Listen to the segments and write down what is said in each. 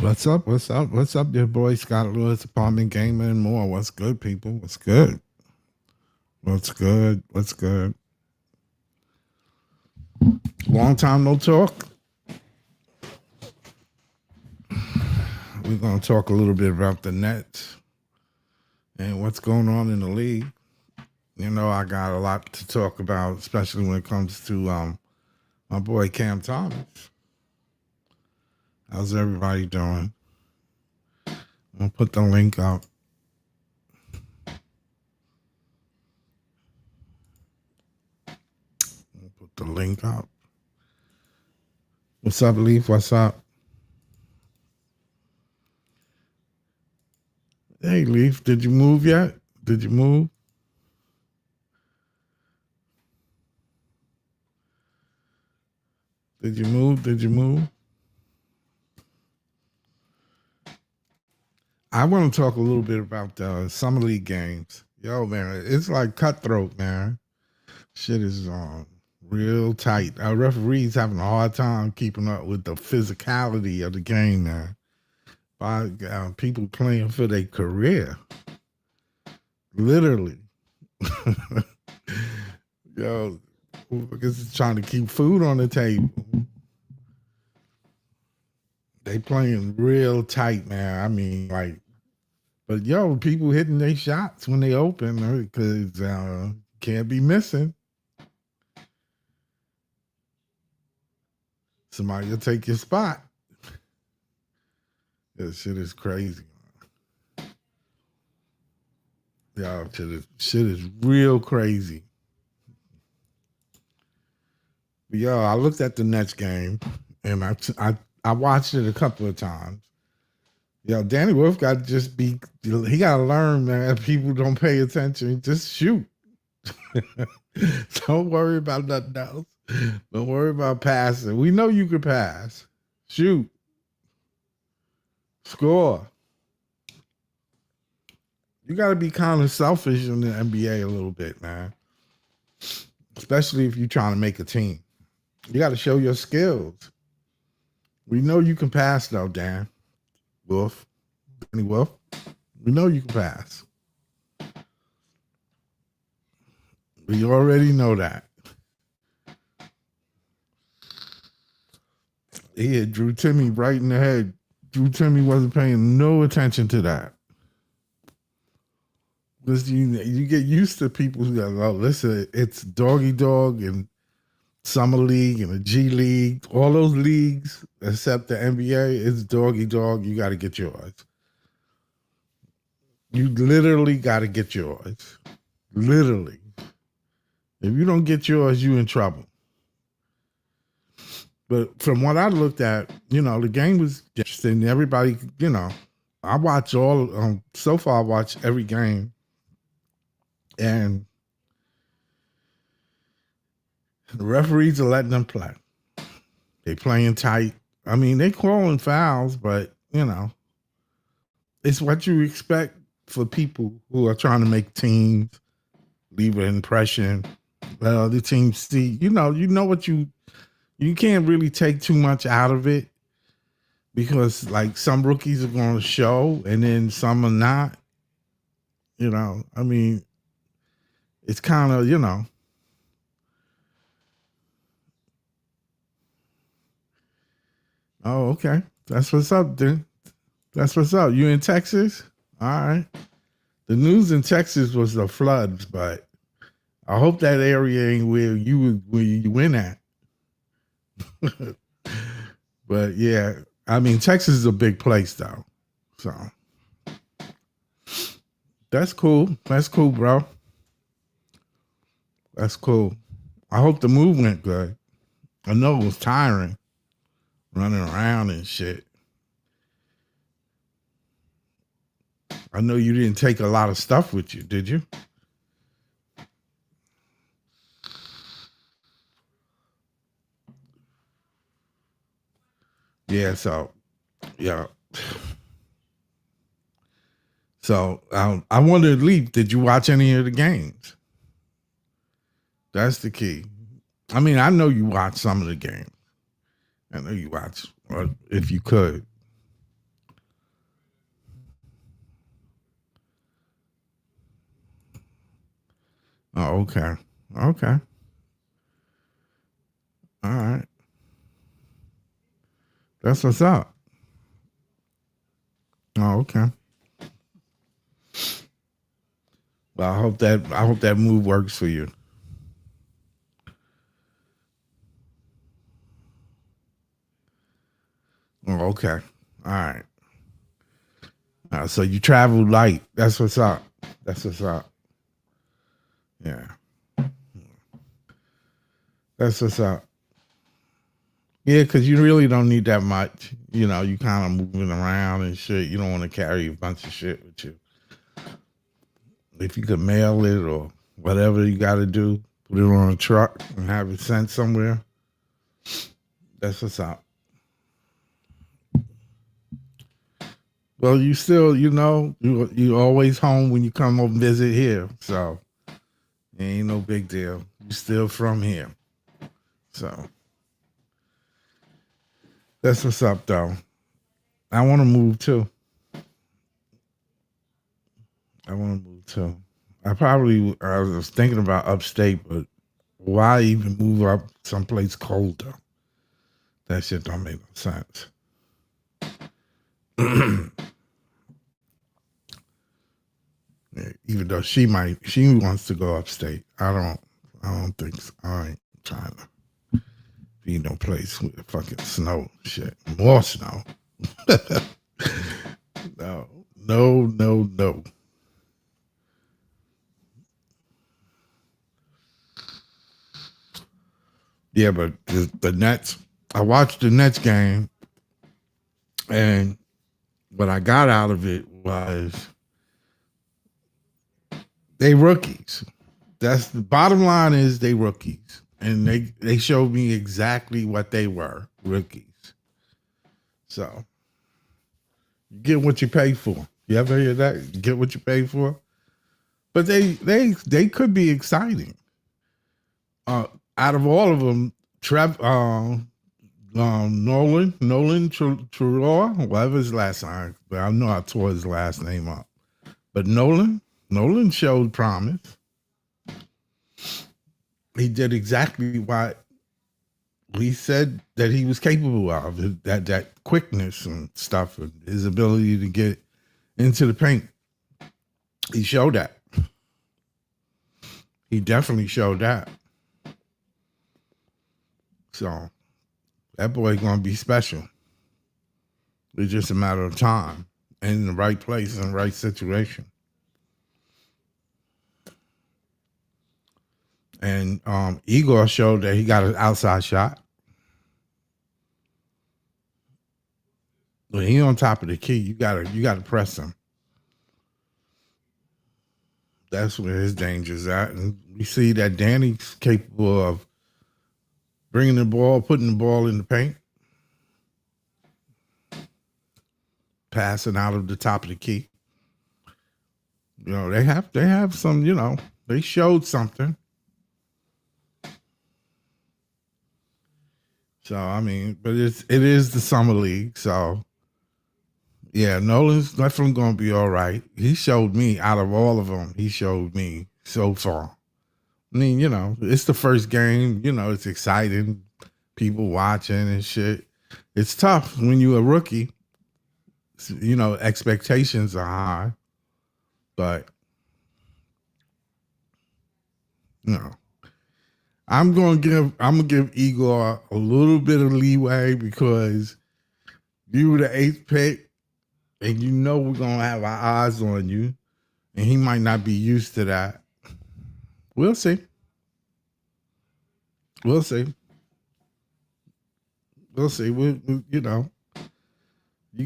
What's up? What's up? What's up, your boy Scott Lewis, apartment gamer and more. What's good, people? What's good? What's good? What's good? Long time no talk. We're gonna talk a little bit about the Nets and what's going on in the league. You know, I got a lot to talk about, especially when it comes to my boy Cam Thomas. How's everybody doing? I'm gonna put the link up. Put the link up. What's up, Leaf? What's up? Hey, Leaf, did you move yet? Did you move? Did you move? Did you move? I want to talk a little bit about the summer league games. Yo, man, it's like cutthroat, man. Shit is real tight. Our referees having a hard time keeping up with the physicality of the game, man. By people playing for their career, literally. Yo, because it's trying to keep food on the table. They playing real tight, man. I mean, like, but yo, people hitting their shots when they open because can't be missing. Somebody will take your spot. That shit is crazy. Yo, shit is real crazy. But yo, I looked at the Nets game and I watched it a couple of times. Yo, Danny Wolf got to just be, he got to learn, man. If people don't pay attention, just shoot. Don't worry about nothing else. Don't worry about passing. We know you can pass. Shoot. Score. You got to be kind of selfish in the NBA a little bit, man. Especially if you're trying to make a team. You got to show your skills. We know you can pass, though, Dan Wolf. Danny Wolf. We know you can pass. We already know that. He hit Drew Timmy right in the head. Drew Timmy wasn't paying no attention to that. Because you get used to people who go, oh, listen, it's doggy dog and summer league and the G League, all those leagues except the NBA, it's doggy dog. You got to get yours. You literally got to get yours. Literally. If you don't get yours, you in trouble. But from what I looked at, the game was interesting. Everybody, I watch so far I watched every game. And the referees are letting them play. They playing tight. I mean, they calling fouls, but, it's what you expect for people who are trying to make teams, leave an impression. Well, the team see, you know what you can't really take too much out of it because, like, some rookies are going to show and then some are not. I mean, it's kind of, Oh, okay. That's what's up, dude. That's what's up. You in Texas? All right. The news in Texas was the floods, but I hope that area ain't where you win at. But yeah, I mean, Texas is a big place though. So that's cool. That's cool, bro. That's cool. I hope the move went good. I know it was tiring running around and shit. I know you didn't take a lot of stuff with you, did you? Yeah, so, yeah. So, I wondered, Leap, did you watch any of the games? That's the key. I mean, I know you watched some of the games. I know you watched, or if you could. Oh, okay. Okay. All right. That's what's up. Oh, okay. Well, I hope that move works for you. Oh, okay. All right. So you travel light. That's what's up. That's what's up. Yeah. That's what's up. Yeah, because you really don't need that much. You kind of moving around and shit. You don't want to carry a bunch of shit with you. If you could mail it or whatever you got to do, put it on a truck and have it sent somewhere. That's what's up. Well, you still, you always home when you come over and visit here. So it ain't no big deal. You still from here. So that's what's up, though. I want to move too. I want to move too. I was thinking about upstate, but why even move up someplace colder? That shit don't make no sense. Even though she wants to go upstate. I don't think so. I ain't trying to be no place with fucking snow shit. More snow. No, no, no, no. Yeah, but the Nets, I watched the Nets game, and what I got out of it was they rookies. That's the bottom line is they rookies. And they showed me exactly what they were, rookies. So you get what you pay for. You ever hear that? You get what you pay for? But they could be exciting. Out of all of them, Nolan Truor, whatever his last name, but I know I tore his last name up. But Nolan showed promise. He did exactly what he said that he was capable of, that quickness and stuff, and his ability to get into the paint. He showed that. He definitely showed that. So that boy gonna be special. It's just a matter of time and in the right place and the right situation. And Igor showed that he got an outside shot. When he on top of the key, you gotta press him. That's where his danger's at. And we see that Danny's capable of bringing the ball, putting the ball in the paint, passing out of the top of the key. They have some, they showed something. So I mean, but it is the summer league, so yeah, Nolan's definitely gonna be all right. He showed me out of all of them, he showed me so far. I mean, it's the first game, it's exciting, people watching and shit. It's tough when you're a rookie. Expectations are high, but you know, I'm gonna give Igor a little bit of leeway because you were the eighth pick, and we're gonna have our eyes on you, and he might not be used to that. We'll see. We'll see. We'll see. You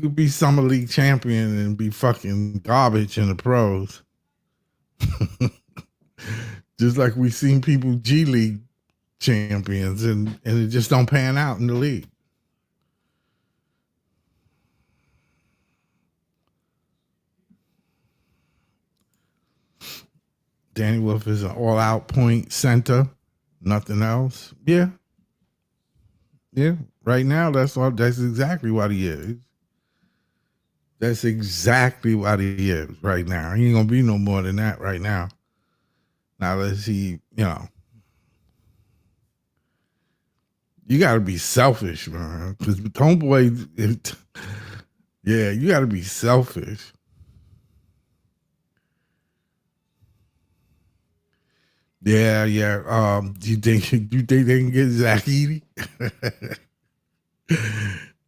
could be summer league champion and be fucking garbage in the pros. Just like we've seen people G League champions and it just don't pan out in the league. Danny Wolf is an all-out point center, nothing else. Yeah, yeah. Right now, that's exactly what he is. That's exactly what he is right now. He ain't gonna be no more than that right now. Now let's see, you got to be selfish, man. Because homeboy, yeah, you got to be selfish. Yeah. Do you think they can get Zach Edey?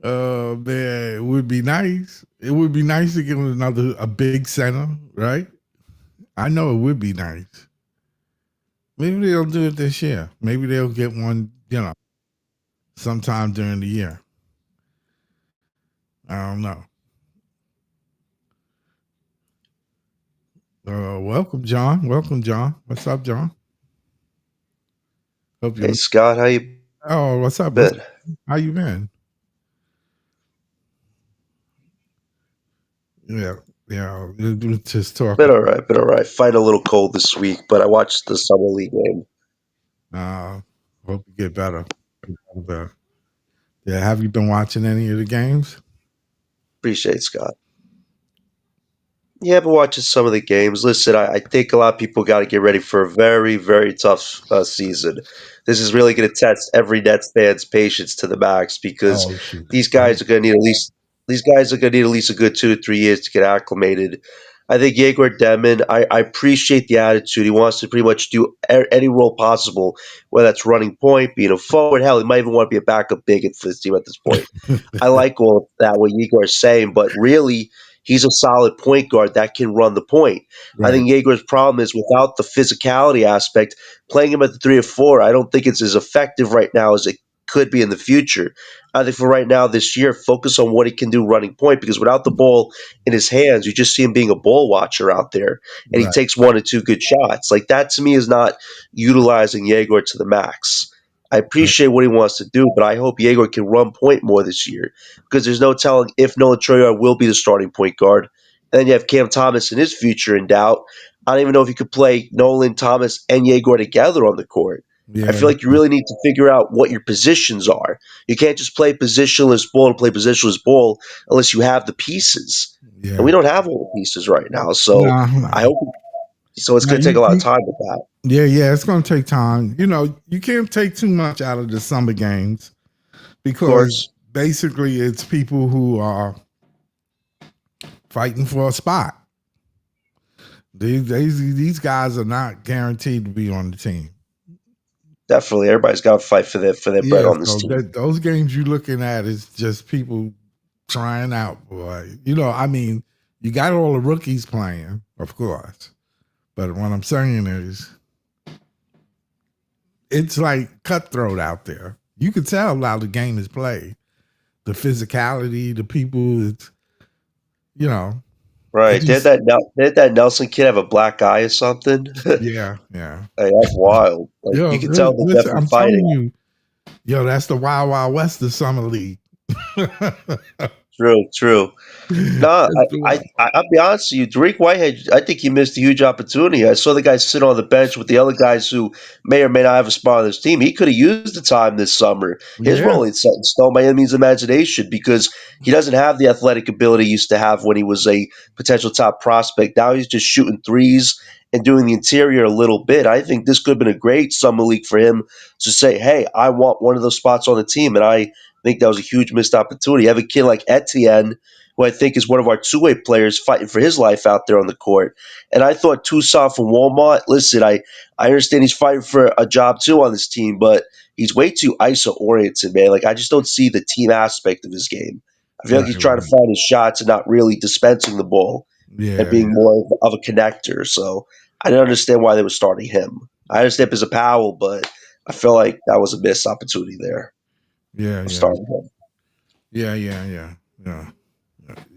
Oh man, it would be nice. It would be nice to get a big center, right? I know it would be nice. Maybe they'll do it this year. Maybe they'll get one, sometime during the year. I don't know. Welcome, John. Welcome, John. What's up, John? Hope you. Hey Scott, how you Oh, what's up? been? How you been? Yeah. Just talking. Been all right. Fighting a little cold this week, but I watched the summer league game. Hope you get better. Yeah. Have you been watching any of the games? Appreciate it, Scott. Yeah, I've been watching some of the games. Listen, I think a lot of people got to get ready for a very, very tough season. This is really going to test every Nets fan's patience to the max because Oh shoot. these guys are going to need at least a good 2 to 3 years to get acclimated. I think Yegor Demon, I appreciate the attitude. He wants to pretty much do any role possible, whether that's running point, being a forward. Hell, he might even want to be a backup big for this team at this point. I like all of that, what Yegor is saying, but really, he's a solid point guard that can run the point. I Right. think Yegor's problem is without the physicality aspect, playing him at the 3 or 4, I don't think it's as effective right now as it could be in the future. I think for right now, this year, focus on what he can do running point because without the ball in his hands, you just see him being a ball watcher out there and he Right. takes 1 or 2 good shots. Like that to me is not utilizing Yegor to the max. I Right. appreciate what he wants to do, but I hope Yegor can run point more this year because there's no telling if Nolan Troyard will be the starting point guard. And then you have Cam Thomas and his future in doubt. I don't even know if you could play Nolan, Thomas, and Yegor together on the court. I Yeah. feel like you really need to figure out what your positions are. You can't just play positionless ball and play positionless ball unless you have the pieces. And Yeah. we don't have all the pieces right now. So I No. hope so it's No, going to take a lot of time with that. yeah, it's going to take time. You can't take too much out of the summer games Of because course. basically it's people who are fighting for a spot. These guys are not guaranteed to be on the team. Definitely. Everybody's got to fight for their bread Yeah, on this so team. those games you're looking at is just people trying out, boy. I mean, you got all the rookies playing, of course. But what I'm saying is, it's like cutthroat out there. You can tell how the game is played. The physicality, the people, it's, it Right. just, Did that Nelson kid have a black eye or something? yeah, yeah. Hey, that's wild. Like you can tell they're Listen, definitely I'm telling fighting. you, that's the Wild Wild West of Summer League. True, true. No, That's the Wild. I'll be honest with you. Derek Whitehead, I think he missed a huge opportunity. I saw the guy sit on the bench with the other guys who may or may not have a spot on this team. He could have used the time this summer. His Yeah, role ain't set in stone by any means of imagination because he doesn't have the athletic ability he used to have when he was a potential top prospect. Now he's just shooting threes and doing the interior a little bit. I think this could have been a great summer league for him to say, hey, I want one of those spots on the team. And I think that was a huge missed opportunity. You have a kid like Etienne who I think is one of our two-way players fighting for his life out there on the court. And I thought Tucson from Walmart, listen, I understand he's fighting for a job too on this team, but he's way too ISO-oriented, man. Like, I just don't see the team aspect of his game. I feel like right, he's trying to right. find his shots and not really dispensing the ball and Yeah, being yeah, more of a connector. So I didn't understand why they were starting him. I understand as a Powell, but I feel like that was a missed opportunity there yeah, of yeah, starting him. yeah.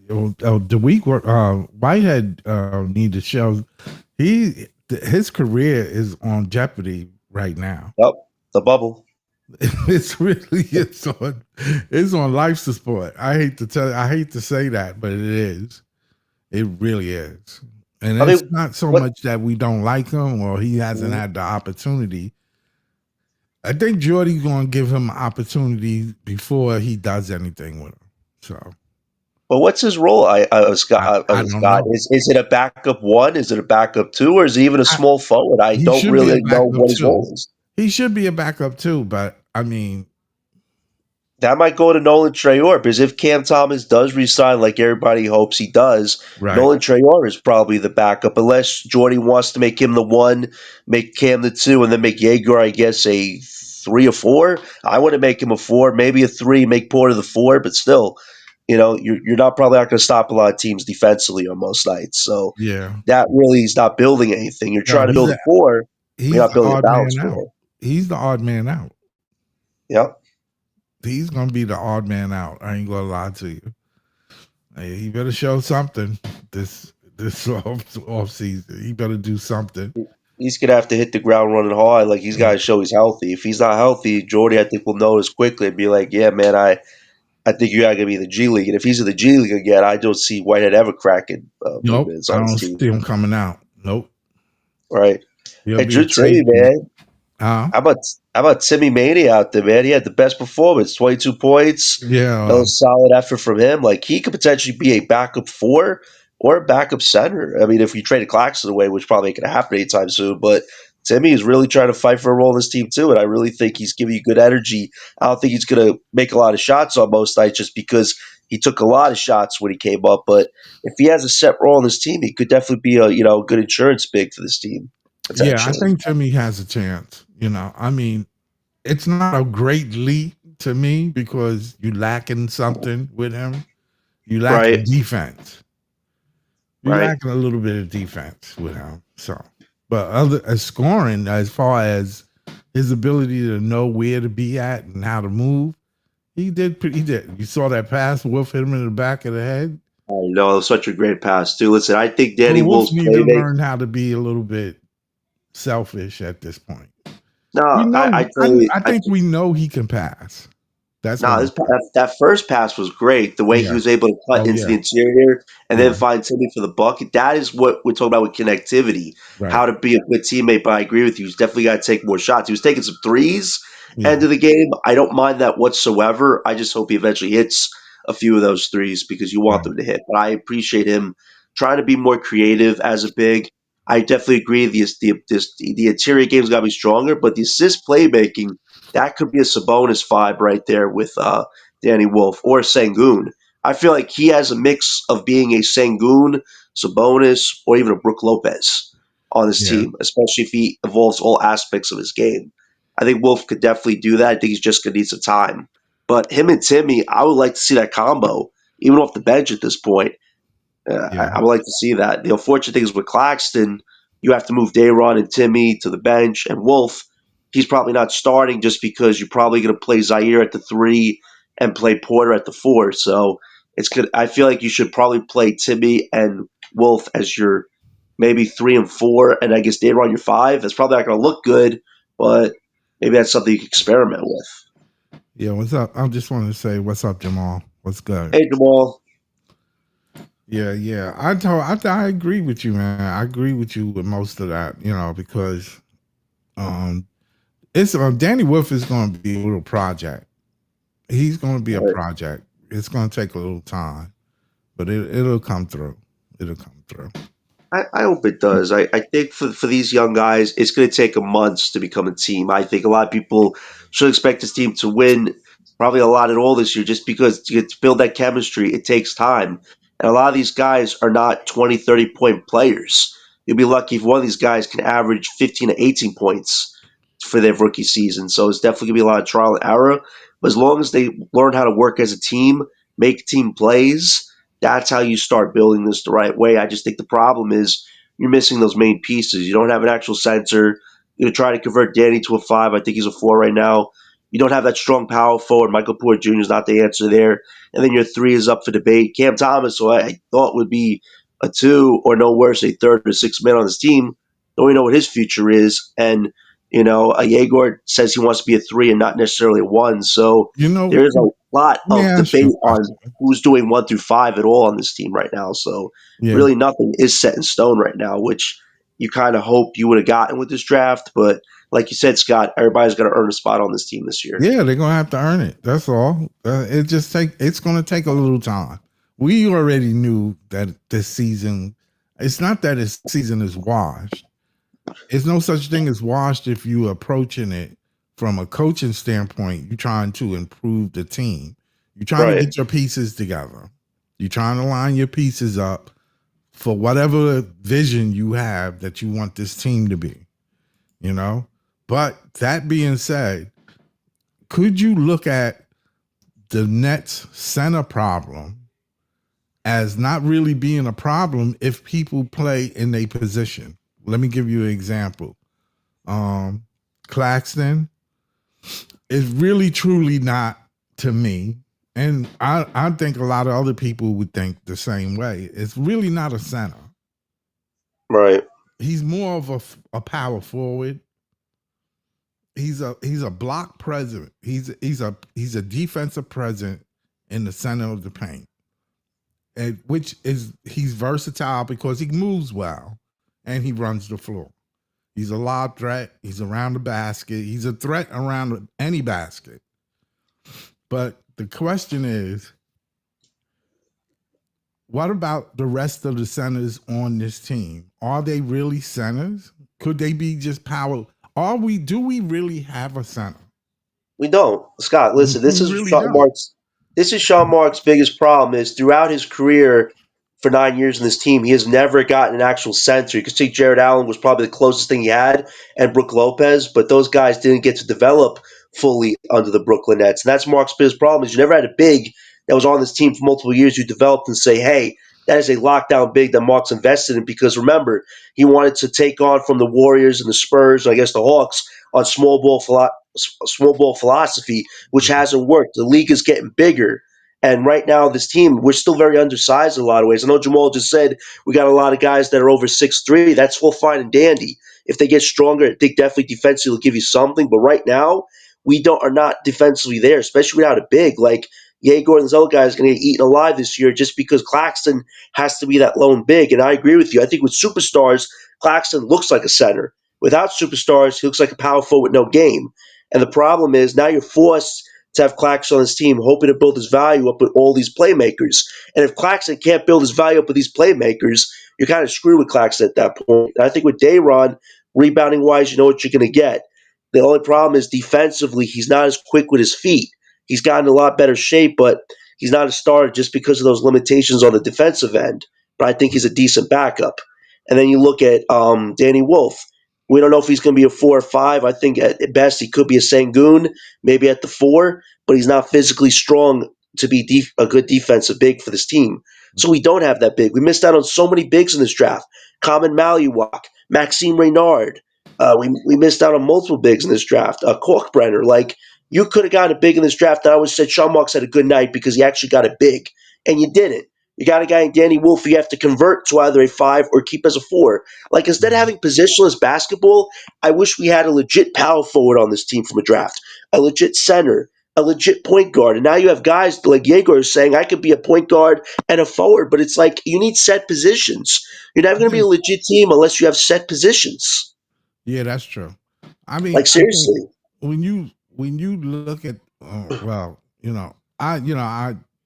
The week where Whitehead need to show his career is on jeopardy right now. Yep, the bubble. It's on life support. I hate to say that, but it is. It really is. And I it's mean, not so what? much that we don't like him or he hasn't had the opportunity. I think Jordy's going to give him an opportunity before he does anything with him. So, But what's his role? I don't Scott. know. Is it a backup one? Is it a backup two? Or is he even a I, small forward? I he don't should be a really know backup what his too. role is. He should be a backup too, but I mean, That might go to Nolan Trayor because if Cam Thomas does resign like everybody hopes he does, right. Nolan Trayor is probably the backup unless Jordy wants to make him the one, make Cam the two, and then make Yeager, I guess, a 3 or 4. I want to make him a 4, maybe a 3, make Porter the 4, but still, you're not probably not going to stop a lot of teams defensively on most nights. So Yeah. that really is not building anything. You're No, trying to build a 4, but you're he's not the building a odd balance man out. 4. He's the odd man out. Yep. He's gonna be the odd man out. I ain't gonna lie to you. Hey, he better show something this off season. He better do something. He's gonna have to hit the ground running hard. Like he's got to show he's healthy. If he's not healthy, Jordy, I think will notice quickly and be like, "Yeah, man, I think you gotta be in the G League." And if he's in the G League again, I don't see Whitehead ever cracking big Nope. minutes I on his don't team. see him coming out. Nope. Right? He'll And be a Drew Timmy, trade piece. man, Huh? how about Timmy Mania out there, man? He had the best performance, 22 points, Yeah. another solid effort from him. Like he could potentially be a backup 4 or a backup center. I mean, if you traded Claxton away, which probably ain't gonna happen anytime soon, but Timmy is really trying to fight for a role in this team too, and I really think he's giving you good energy. I don't think he's gonna make a lot of shots on most nights just because he took a lot of shots when he came up. But if he has a set role in this team, he could definitely be a good insurance big for this team Yeah, I potentially. think Timmy has a chance. I mean, it's not a great leap to me because you lacking something with him. You lacking Right, defense. You right. lacking a little bit of defense with him. So, but other as scoring, as far as his ability to know where to be at and how to move, he did. He did. You saw that pass. Wolf hit him in the back of the head. I know, such a great pass too. Listen, I think So Danny Wolf Wolf's need to playmaking. learn how to be a little bit selfish at this point. No, We I know. totally. I think we know he can pass. That's what No, we. that first pass was great. The way he Yeah. was able to cut Oh into yeah. the interior and then Yeah. find Timmy for the bucket. That is what we're talking about with connectivity. Right. How to be a good teammate. But I agree with you. He's definitely got to take more shots. He was taking some threes end Yeah. of the game. I don't mind that whatsoever. I just hope he eventually hits a few of those threes because you want Right. them to hit. But I appreciate him trying to be more creative as a big. I definitely agree. The interior game's got to be stronger, but the assist playmaking that could be a Sabonis vibe right there with Danny Wolf or Sengun. I feel like he has a mix of being a Sengun, Sabonis, or even a Brook Lopez on his Yeah. team, especially if he evolves all aspects of his game. I think Wolf could definitely do that. I think he's just going to need some time. But him and Timmy, I would like to see that combo, even off the bench at this point. Yeah. I would like to see that. The unfortunate thing is with Claxton, you have to move Dayron and Timmy to the bench, and Wolf, he's probably not starting just because you're probably going to play Zaire at the 3 and play Porter at the 4. So it's good. I feel like you should probably play Timmy and Wolf as your maybe 3 and 4, and I guess Dayron your 5. That's probably not going to look good, but maybe that's something you can experiment with. Yeah. What's up? I just wanted to say, what's up, Jamal? What's good? Hey Jamal, Yeah. Yeah. I agree with you, man. I agree with you with most of that. Because um, it's Danny Wolf is going to be a little project. He's going to be a project. It's going to take a little time, but it'll come through. It'll come through. I hope it does. I think for these young guys, it's going to take them months to become a team. I think a lot of people should expect this team to win probably a lot at all this year just because to build that chemistry, it takes time. And a lot of these guys are not 20, 30-point players. You'll be lucky if one of these guys can average 15 to 18 points for their rookie season. So it's definitely going to be a lot of trial and error. But as long as they learn how to work as a team, make team plays, that's how you start building this the right way. I just think the problem is you're missing those main pieces. You don't have an actual center. You're going to try to convert Danny to a 5. I think he's a 4 right now. You don't have that strong power forward. Michael Porter Jr. is not the answer there. And then your 3 is up for debate. Cam Thomas, who I thought would be a 2 or no worse, a third or sixth man on his team, don't we know what his future is. And, a Yegor says he wants to be a 3 and not necessarily a 1. So You know, there is a lot let me of ask debate you a on question. who's doing 1 through 5 at all on this team right now. So Yeah. really nothing is set in stone right now, which you kind of hope you would have gotten with this draft. But like you said, Scott, everybody's got to earn a spot on this team this year. Yeah, they're gonna have to earn it. That's all. It's gonna take a little time. we already knew that this season, it's not that this season is washed. There's no such thing as washed if you approaching it from a coaching standpoint. You're trying to improve the team. You're trying to Right. get your pieces together. You're trying to line your pieces up for whatever vision you have that you want this team to be, you know? But that being said, could you look at the Nets center problem as not really being a problem if people play in a position? Let me give you an example. Claxton is really truly not, to me, and I think a lot of other people would think the same way. It's really not a center. Right. He's more of a power forward. He's a block present. He's a defensive present in the center of the paint, and which is he's versatile because he moves well and he runs the floor. He's a lob threat. He's around the basket. He's a threat around any basket. But the question is, what about the rest of the centers on this team? Are they really centers? Could they be just power? Do we really have a center? We don't. Scott, listen, We really don't. This is Sean Marks' biggest problem is throughout his career for 9 years in this team, he has never gotten an actual center. You could see Jared Allen was probably the closest thing he had, and Brook Lopez, but those guys didn't get to develop fully under the Brooklyn Nets. And that's Mark's biggest problem is you never had a big that was on this team for multiple years you developed and say, hey, that is a lockdown big that Mark's invested in because remember, he wanted to take on from the Warriors and the Spurs, and I guess the Hawks, on small ball philosophy, which hasn't worked. The league is getting bigger. And right now, this team, we're still very undersized in a lot of ways. I know Jamal just said we got a lot of guys that are over 6'3". That's all fine and dandy. If they get stronger, I think definitely defensively will give you something. But right now, we don't are not defensively there, especially without a big. Like Yeager and those other guys are going to get eaten alive this year just because Claxton has to be that lone big. And I agree with you. I think with superstars, Claxton looks like a center. Without superstars, he looks like a power forward with no game. And the problem is now you're forced to have Claxton on his team, hoping to build his value up with all these playmakers. And if Claxton can't build his value up with these playmakers, you're kind of screwed with Claxton at that point. And I think with Dayron, rebounding wise, you know what you're going to get. The only problem is defensively, he's not as quick with his feet. He's gotten a lot better shape, but he's not a starter just because of those limitations on the defensive end. But I think he's a decent backup. And then you look at Danny Wolf. We don't know if he's going to be a 4 or 5. I think at best he could be a Sangoon, maybe at the 4, but he's not physically strong to be a good defensive big for this team. So we don't have that big. We missed out on so many bigs in this draft. Common Maluwak, Maxime Reynard. We missed out on multiple bigs in this draft. Korkbrenner. Like, you could have gotten a big in this draft. I always said Sean Marks had a good night because he actually got a big, and you didn't. You got a guy in Danny Wolf you have to convert to either a 5 or keep as a 4. Like, instead of having positionless basketball, I wish we had a legit power forward on this team from a draft, a legit center, a legit point guard. And now you have guys like Yeager saying, I could be a point guard and a forward, but it's like you need set positions. You're never going to be a legit team unless you have set positions. Yeah, that's true. I mean, Like, I think seriously. when you look at well,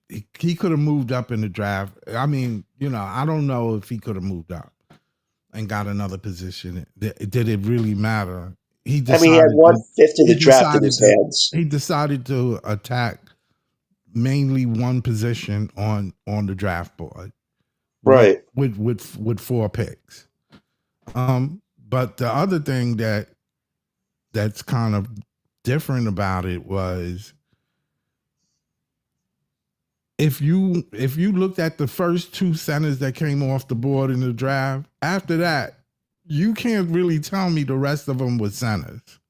he could have moved up in the draft. I mean, I don't know if he could have moved up and got another position. Did it really matter? He I mean, he had decided to 1/5 of he the draft in decided his to hands. he decided to attack mainly one position on the draft board with Right. with 4 picks. But the other thing that's kind of different about it was if you looked at the first 2 centers that came off the board in the draft, after that, you can't really tell me the rest of them were centers.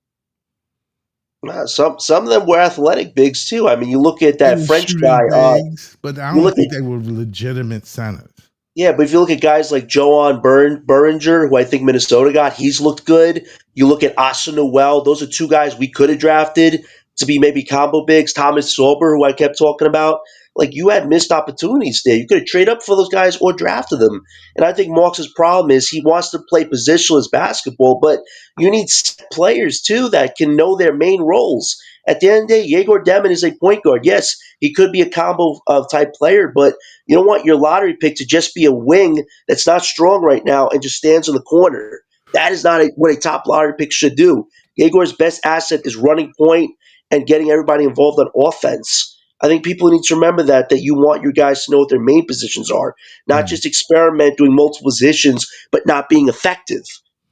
Some of them were athletic bigs too. I mean, you look at They that were French guy. shooting bigs, but I You don't look at think they were legitimate centers. Yeah, but if you look at guys like Joan Buringer, who I think Minnesota got, he's looked good. You look at Asa Noel; those are 2 guys we could have drafted to be maybe combo bigs. Thomas Sauber, who I kept talking about. Like, you had missed opportunities there. You could have traded up for those guys or drafted them. And I think Marks' problem is he wants to play positionless basketball, but you need players too that can know their main roles. At the end of the day, Yegor Demon is a point guard. Yes, he could be a combo type player, but you don't want your lottery pick to just be a wing that's not strong right now and just stands in the corner. That is not what a top lottery pick should do. Yegor's best asset is running point and getting everybody involved on offense. I think people need to remember that you want your guys to know what their main positions are, not Mm, just experiment doing multiple positions but not being effective.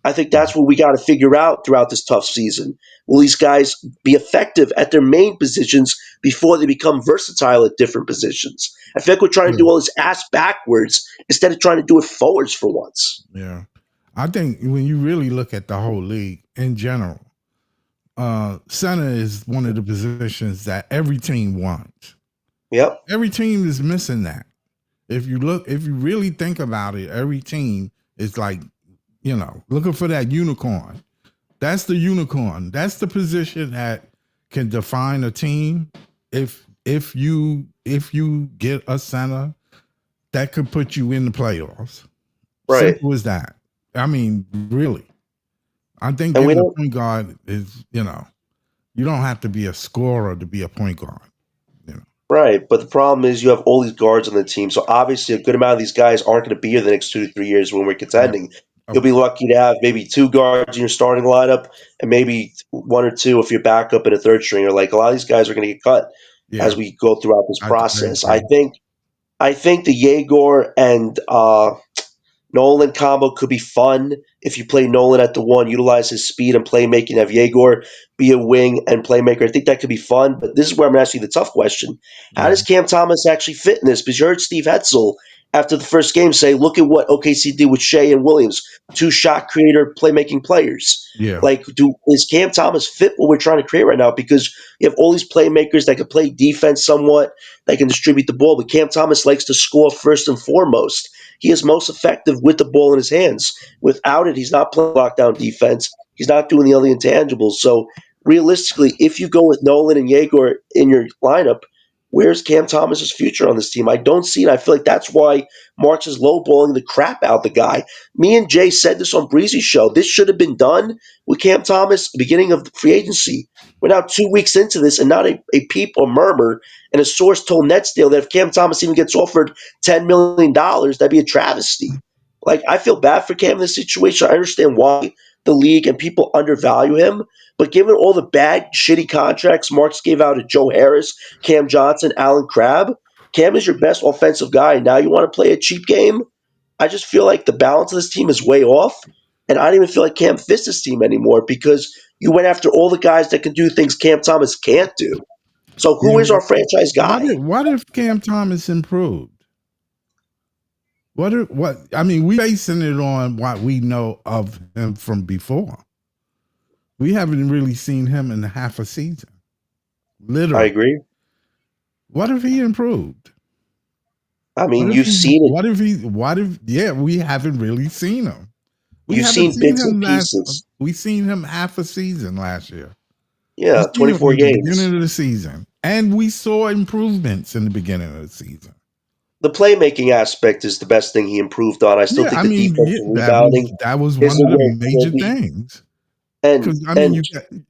I think that's mm, what we got to figure out throughout this tough season. Will these guys be effective at their main positions before they become versatile at different positions? I feel like we're trying to yeah, do all this ass backwards instead of trying to do it forwards for once. yeah. I think when you really look at the whole league in general, center is one of the positions that every team wants. Yep. Every team is missing that. If you really think about it, every team is like, looking for that unicorn. That's the unicorn. That's the position that can define a team. If you get a center that could put you in the playoffs. Right. Simple as that. I mean, really. I think And we getting a don't. point guard is, you don't have to be a scorer to be a point guard. You know. Right, but the problem is you have all these guards on the team, so obviously a good amount of these guys aren't going to be here the next 2 to 3 years when we're Yeah. contending. You'll Of be lucky to have maybe two guards in your starting lineup, and maybe one or two if you're backup in a third stringer. Like a lot of these guys are going to get cut as yeah, we go throughout this I process. agree. I think the Yegor and Nolan combo could be fun if you play Nolan at the one, utilize his speed and playmaking, have Yegor be a wing and playmaker. I think that could be fun, but this is where I'm going to ask you the tough question. How Yeah. does Cam Thomas actually fit in this? Because you heard Steve Hetzel after the first game say, look at what OKC did with Shea and Williams, two shot creator playmaking players. Yeah. Like, is Cam Thomas fit what we're trying to create right now? Because you have all these playmakers that can play defense somewhat, that can distribute the ball, but Cam Thomas likes to score first and foremost. He is most effective with the ball in his hands. Without it, he's not playing lockdown defense. He's not doing the other intangibles. So realistically, if you go with Nolan and Yegor in your lineup, where's Cam Thomas's future on this team? I don't see it. I feel like that's why Marks is lowballing the crap out the guy. Me and Jay said this on Breezy's show. This should have been done with Cam Thomas beginning of the free agency. We're now 2 weeks into this and not a peep or murmur. And a source told Nets Deal that if Cam Thomas even gets offered $10 million, that'd be a travesty. Like, I feel bad for Cam in this situation. I understand why the league and people undervalue him, but given all the bad, shitty contracts Marks gave out to Joe Harris, Cam Johnson, Alan Crabb, Cam is your best offensive guy. Now you want to play a cheap game? I just feel like the balance of this team is way off, and I don't even feel like Cam fits this team anymore because you went after all the guys that can do things Cam Thomas can't do. So who is Yeah. our franchise guy? What if Cam Thomas improved? I mean, we basing it on what we know of him from before. We haven't really seen him in half a season. I Literally. agree. What if he improved? I What mean, if you've he seen it. what if yeah, we haven't really seen him. We You've haven't seen seen bits and him pieces. we seen him half a season last year. We Yeah, seen him 24 in the games. beginning of the season. And we saw improvements in the beginning of the season. The playmaking aspect is the best thing he improved on. I still Yeah, think I the mean, yeah, defensive rebounding that was one isn't of the where it major should be. things. And Because I mean, and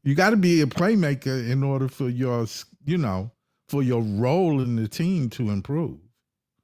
you got to be a playmaker in order for for your role in the team to improve.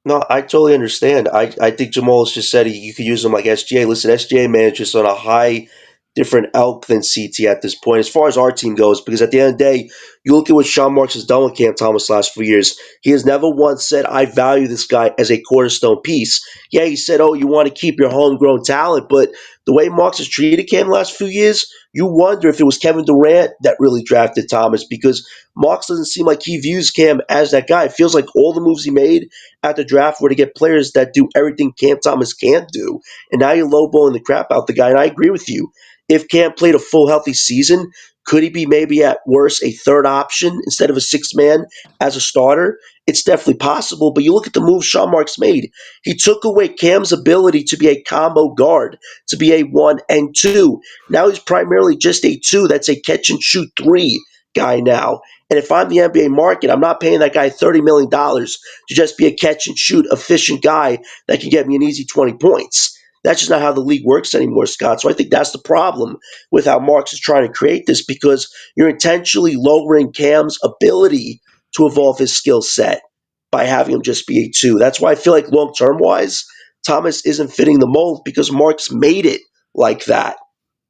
no, I totally understand. I think Jamal has just said you could use him like SGA. Listen, SGA man is just on a high different elk than CT at this point, as far as our team goes, because at the end of the day, you look at what Sean Marks has done with Cam Thomas last few years. He has never once said, I value this guy as a cornerstone piece. Yeah, he said, oh, you want to keep your homegrown talent, but the way Marks has treated Cam the last few years, you wonder if it was Kevin Durant that really drafted Thomas, because Marks doesn't seem like he views Cam as that guy. It feels like all the moves he made at the draft were to get players that do everything Cam Thomas can't do. And now you're lowballing the crap out the guy. And I agree with you. If Cam played a full healthy season, could he be maybe at worst a third option instead of a sixth man as a starter? It's definitely possible, but you look at the move Sean Marks made. He took away Cam's ability to be a combo guard, to be a 1 and 2. Now he's primarily just a 2 that's a catch and shoot 3 guy now. And if I'm the NBA market, I'm not paying that guy $30 million to just be a catch and shoot efficient guy that can get me an easy 20 points. That's just not how the league works anymore, Scott. So I think that's the problem with how Marks is trying to create this because you're intentionally lowering Cam's ability to evolve his skill set by having him just be a two. That's why I feel like long term wise, Thomas isn't fitting the mold because Marks made it like that.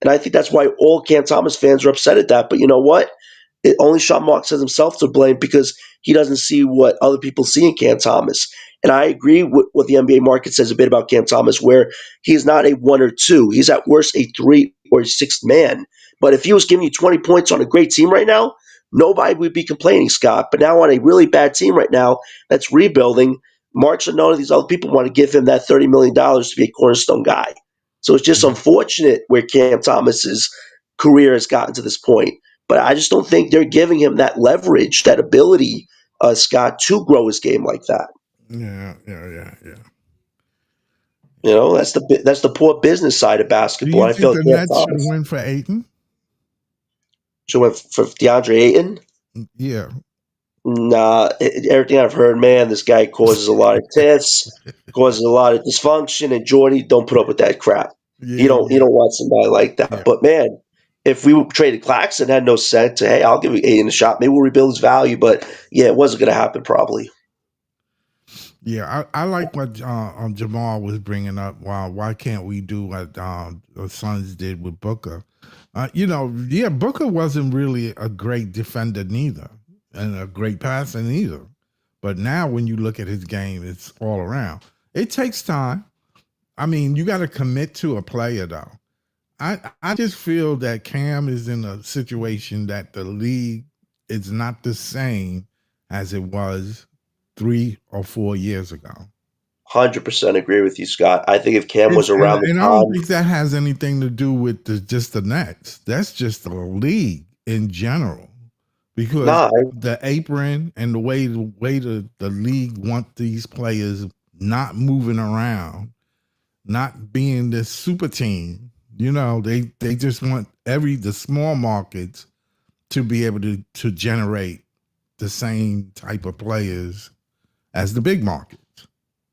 And I think that's why all Cam Thomas fans are upset at that. But you know what? Only Sean Marks has himself to blame because he doesn't see what other people see in Cam Thomas. And I agree with what the NBA market says a bit about Cam Thomas, where he's not a one or two. He's at worst a three or a sixth man. But if he was giving you 20 points on a great team right now, nobody would be complaining, Scott. But now on a really bad team right now that's rebuilding, Marks and none of these other people want to give him that $30 million to be a cornerstone guy. So it's just unfortunate where Cam Thomas's career has gotten to this point. But I just don't think they're giving him that leverage, that ability, Scott, to grow his game like that. Yeah. You know, that's the poor business side of Do basketball. you I think feel like the Cam Nets should Thomas win for Ayton? should went for DeAndre Ayton. Yeah. Nah, everything I've heard, man, this guy causes a lot of tiffs, causes a lot of dysfunction, and Jordy don't put up with that crap. Yeah, You yeah, don't want somebody like that. yeah. But man, if we traded Claxton, had no sense to hey, I'll give you Ayton a shot. Maybe we'll rebuild his value. But yeah, it wasn't going to happen probably. Yeah, I like what Jamal was bringing up. Wow, why can't we do what the Suns did with Booker? Booker wasn't really a great defender neither, and a great passer neither. But now, when you look at his game, it's all around. It takes time. I mean, you got to commit to a player, though. I just feel that Cam is in a situation that the league is not the same as it was 3 or 4 years ago. 100% agree with you, Scott. I think if Cam It's, was and, around the and I don't time, think that has anything to do with just the Nets. That's just the league in general, because nah, the apron and the league want these players not moving around, not being this super team. They just want the small markets to be able to generate the same type of players as the big markets.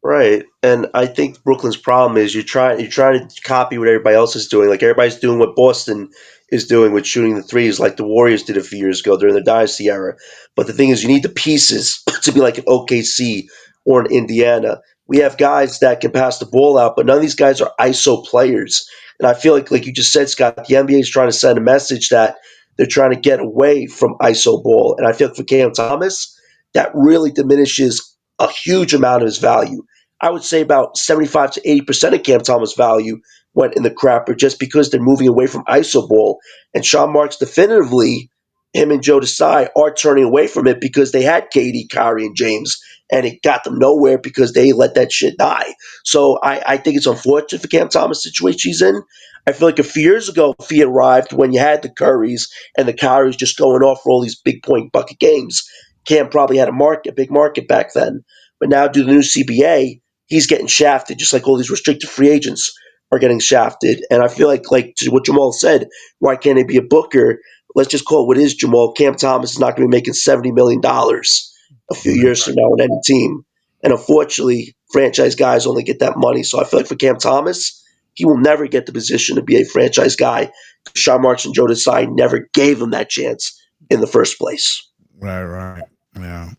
right. And I think Brooklyn's problem is you're trying to copy what everybody else is doing. Like everybody's doing what Boston is doing with shooting the threes, like the Warriors did a few years ago during the Dynasty era. But the thing is, you need the pieces to be like an OKC or an Indiana. We have guys that can pass the ball out, but none of these guys are ISO players. And I feel like you just said, Scott, the NBA is trying to send a message that they're trying to get away from ISO ball. And I feel like for Cam Thomas, that really diminishes a huge amount of his value. I would say about 75 to 80% of Cam Thomas' value went in the crapper just because they're moving away from ISO ball. And Sean Marks definitively, him and Joe Desai are turning away from it because they had KD, Kyrie, and James, and it got them nowhere because they let that shit die. So I think it's unfortunate for Cam Thomas' situation he's in. I feel like a few years ago, if he arrived when you had the Currys and the Kyries just going off for all these big point bucket games, Cam probably had a big market back then. But now, due to the new CBA, he's getting shafted, just like all these restricted free agents are getting shafted. And I feel like to what Jamal said, why can't he be a booker? Let's just call it what is, Jamal. Cam Thomas is not going to be making $70 million a few Right. years from now on any team. And unfortunately, franchise guys only get that money. So I feel like for Cam Thomas, he will never get the position to be a franchise guy. Sean Marks and Joe Desai never gave him that chance in the first place. Right. Yeah.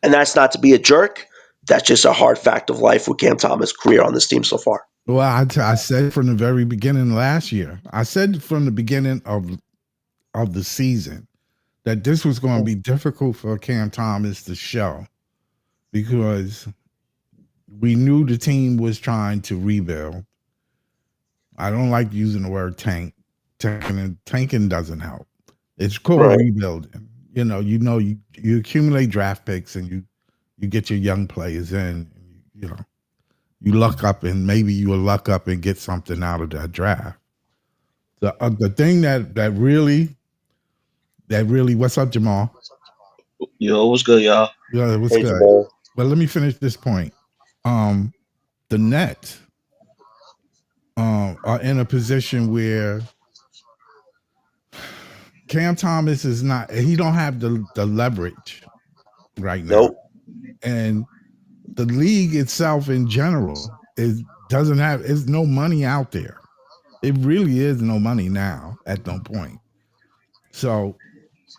And that's not to be a jerk. That's just a hard fact of life with Cam Thomas' career on this team so far. Well, I said from the very beginning last year. I said from the beginning of the season that this was going to be difficult for Cam Thomas to show, because we knew the team was trying to rebuild. I don't like using the word tank. Tanking doesn't help. It's called Right. rebuilding. You accumulate draft picks and you get your young players in. You luck up, and maybe you will luck up and get something out of that draft. The thing that really, what's up, Jamal? Yo, what's good, y'all? Yeah, what's Hey, good? Jamal. Well, let me finish this point. The Nets are in a position where Cam Thomas is not. He don't have the leverage right now, Nope. and the league itself in general is doesn't have. There's no money out there. It really is no money now at no point. So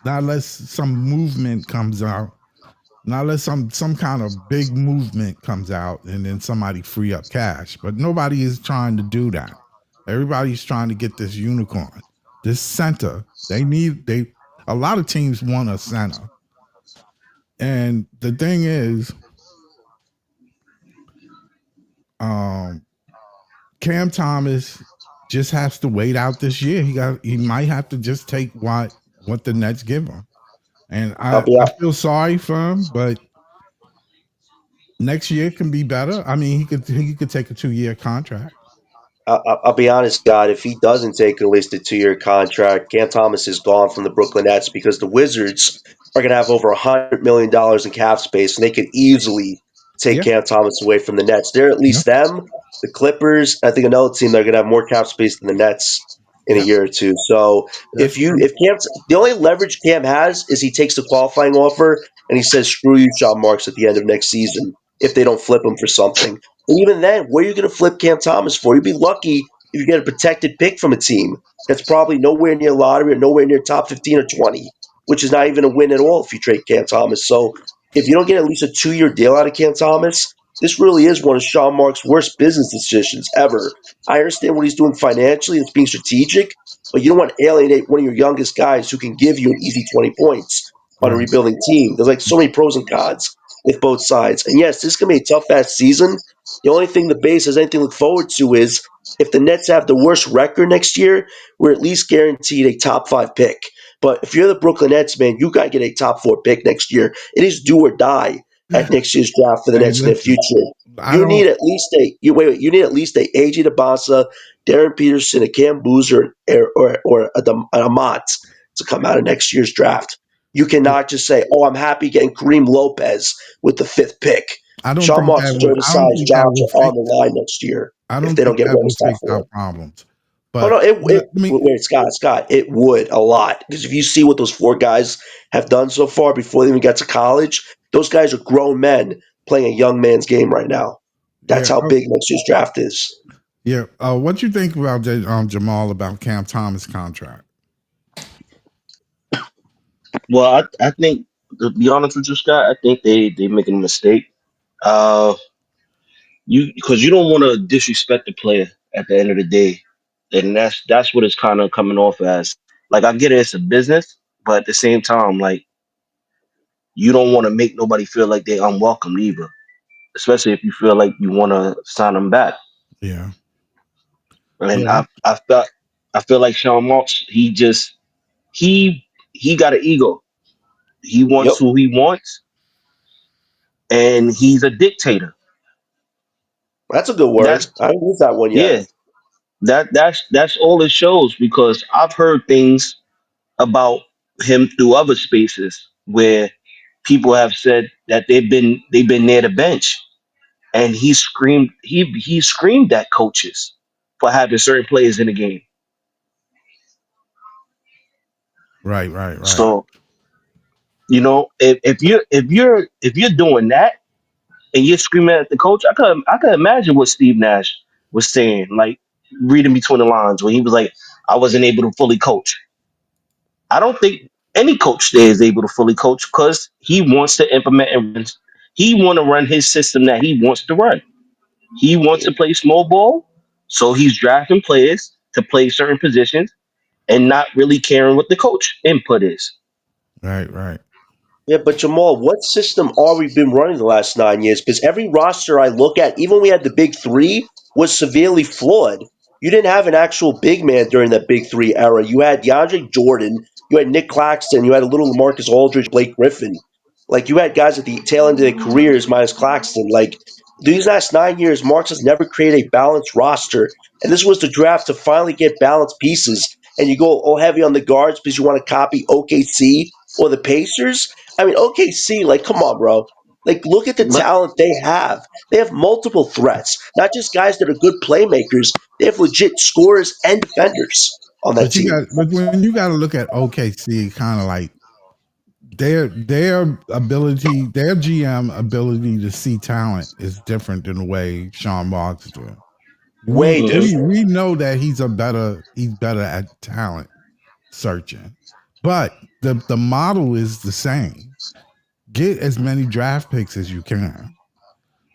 not unless some movement comes out, not unless some kind of big movement comes out, and then somebody free up cash. But nobody is trying to do that. Everybody's trying to get this unicorn, this center. They a lot of teams want a center. And the thing is, um, Cam Thomas just has to wait out this year. He might have to just take what the Nets give him. And I'll be I feel sorry for him, but next year can be better. I mean, he could take a 2-year contract. I'll be honest, God. If he doesn't take at least a 2-year contract, Cam Thomas is gone from the Brooklyn Nets because the Wizards are going to have over $100 million in cap space, and they could easily take Yeah, Cam Thomas away from the Nets. They're at yeah, least them, the Clippers. I think another team they're going to have more cap space than the Nets in a yeah. year or two. So That's true. if Cam, the only leverage Cam has is he takes the qualifying offer and he says, "Screw you, Sean Marks," at the end of next season if they don't flip him for something. And even then, what are you going to flip Cam Thomas for? You'd be lucky if you get a protected pick from a team that's probably nowhere near lottery or nowhere near top 15 or 20, which is not even a win at all if you trade Cam Thomas. So if you don't get at least a 2-year deal out of Cam Thomas, this really is one of Sean Mark's worst business decisions ever. I understand what he's doing financially, it's being strategic, but you don't want to alienate one of your youngest guys who can give you an easy 20 points on a Right. rebuilding team. There's like so many pros and cons with both sides. And yes, this is going to be a tough ass season. The only thing the base has anything to look forward to is if the Nets have the worst record next year, we're at least guaranteed a top 5 pick. But if you're the Brooklyn Nets, man, you got to get a top 4 pick next year. It is do or die at next year's draft for the Hey, Nets in their listen, future. I You need don't. at least you need at least a AJ DeBasa, Darren Peterson, a Cam Boozer, or a Amat to come out of next year's draft. You cannot just say, "Oh, I'm happy getting Kareem Lopez with the 5th pick." I don't Sean think Marks that and would. Jordan I don't Size think that jobs would are on fix. the line next year I if don't they don't think get that rid of would his top fix our 4. problems. Oh no, But let me. wait, Scott, it would a lot because if you see what those 4 guys have done so far before they even got to college, those guys are grown men playing a young man's game right now. That's Yeah, how big next year's draft is. yeah. What you think about Jamal about Cam Thomas contract? Well, I think to be honest with you, Scott, I think they making a mistake. Uh, you because you don't want to disrespect the player at the end of the day, and that's what it's kind of coming off as. Like I get it, it's a business, but at the same time, like you don't want to make nobody feel like they unwelcome either, especially if you feel like you want to sign them back. Yeah, And yeah, I feel like Sean Marks, he he got an ego. He wants Yep, who he wants, and he's a dictator. that's a good That's word. I haven't used that one yet. yeah. That's all it shows because I've heard things about him through other spaces where people have said that they've been near the bench and he screamed at coaches for having certain players in the game. right, right, right. So if you're doing that and you're screaming at the coach, I could imagine what Steve Nash was saying, like reading between the lines when he was like, I wasn't able to fully coach. I don't think any coach there is able to fully coach because he wants to implement he want to run his system that he wants to run. He wants to play small ball, so he's drafting players to play certain positions and not really caring what the coach input is. Right, right. Yeah, but Jamal, what system are we been running the last 9 years? Because every roster I look at, even when we had the big 3, was severely flawed. You didn't have an actual big man during that big 3 era. You had DeAndre Jordan, you had Nick Claxton, you had a little Lamarcus Aldridge, Blake Griffin. Like you had guys at the tail end of their careers minus Claxton. Like these last 9 years, Marks has never created a balanced roster. And this was the draft to finally get balanced pieces. And you go all heavy on the guards because you want to copy OKC or the Pacers. I mean, OKC, like, come on, bro. Like, look at the But talent they have. They have multiple threats, not just guys that are good playmakers. They have legit scorers and defenders on that team. But when you got to look at OKC, kind of like their ability, their GM ability to see talent is different than the way Sean Marks do. Way Mhm. different. We know that he's better at talent searching, but the model is the same. Get as many draft picks as you can.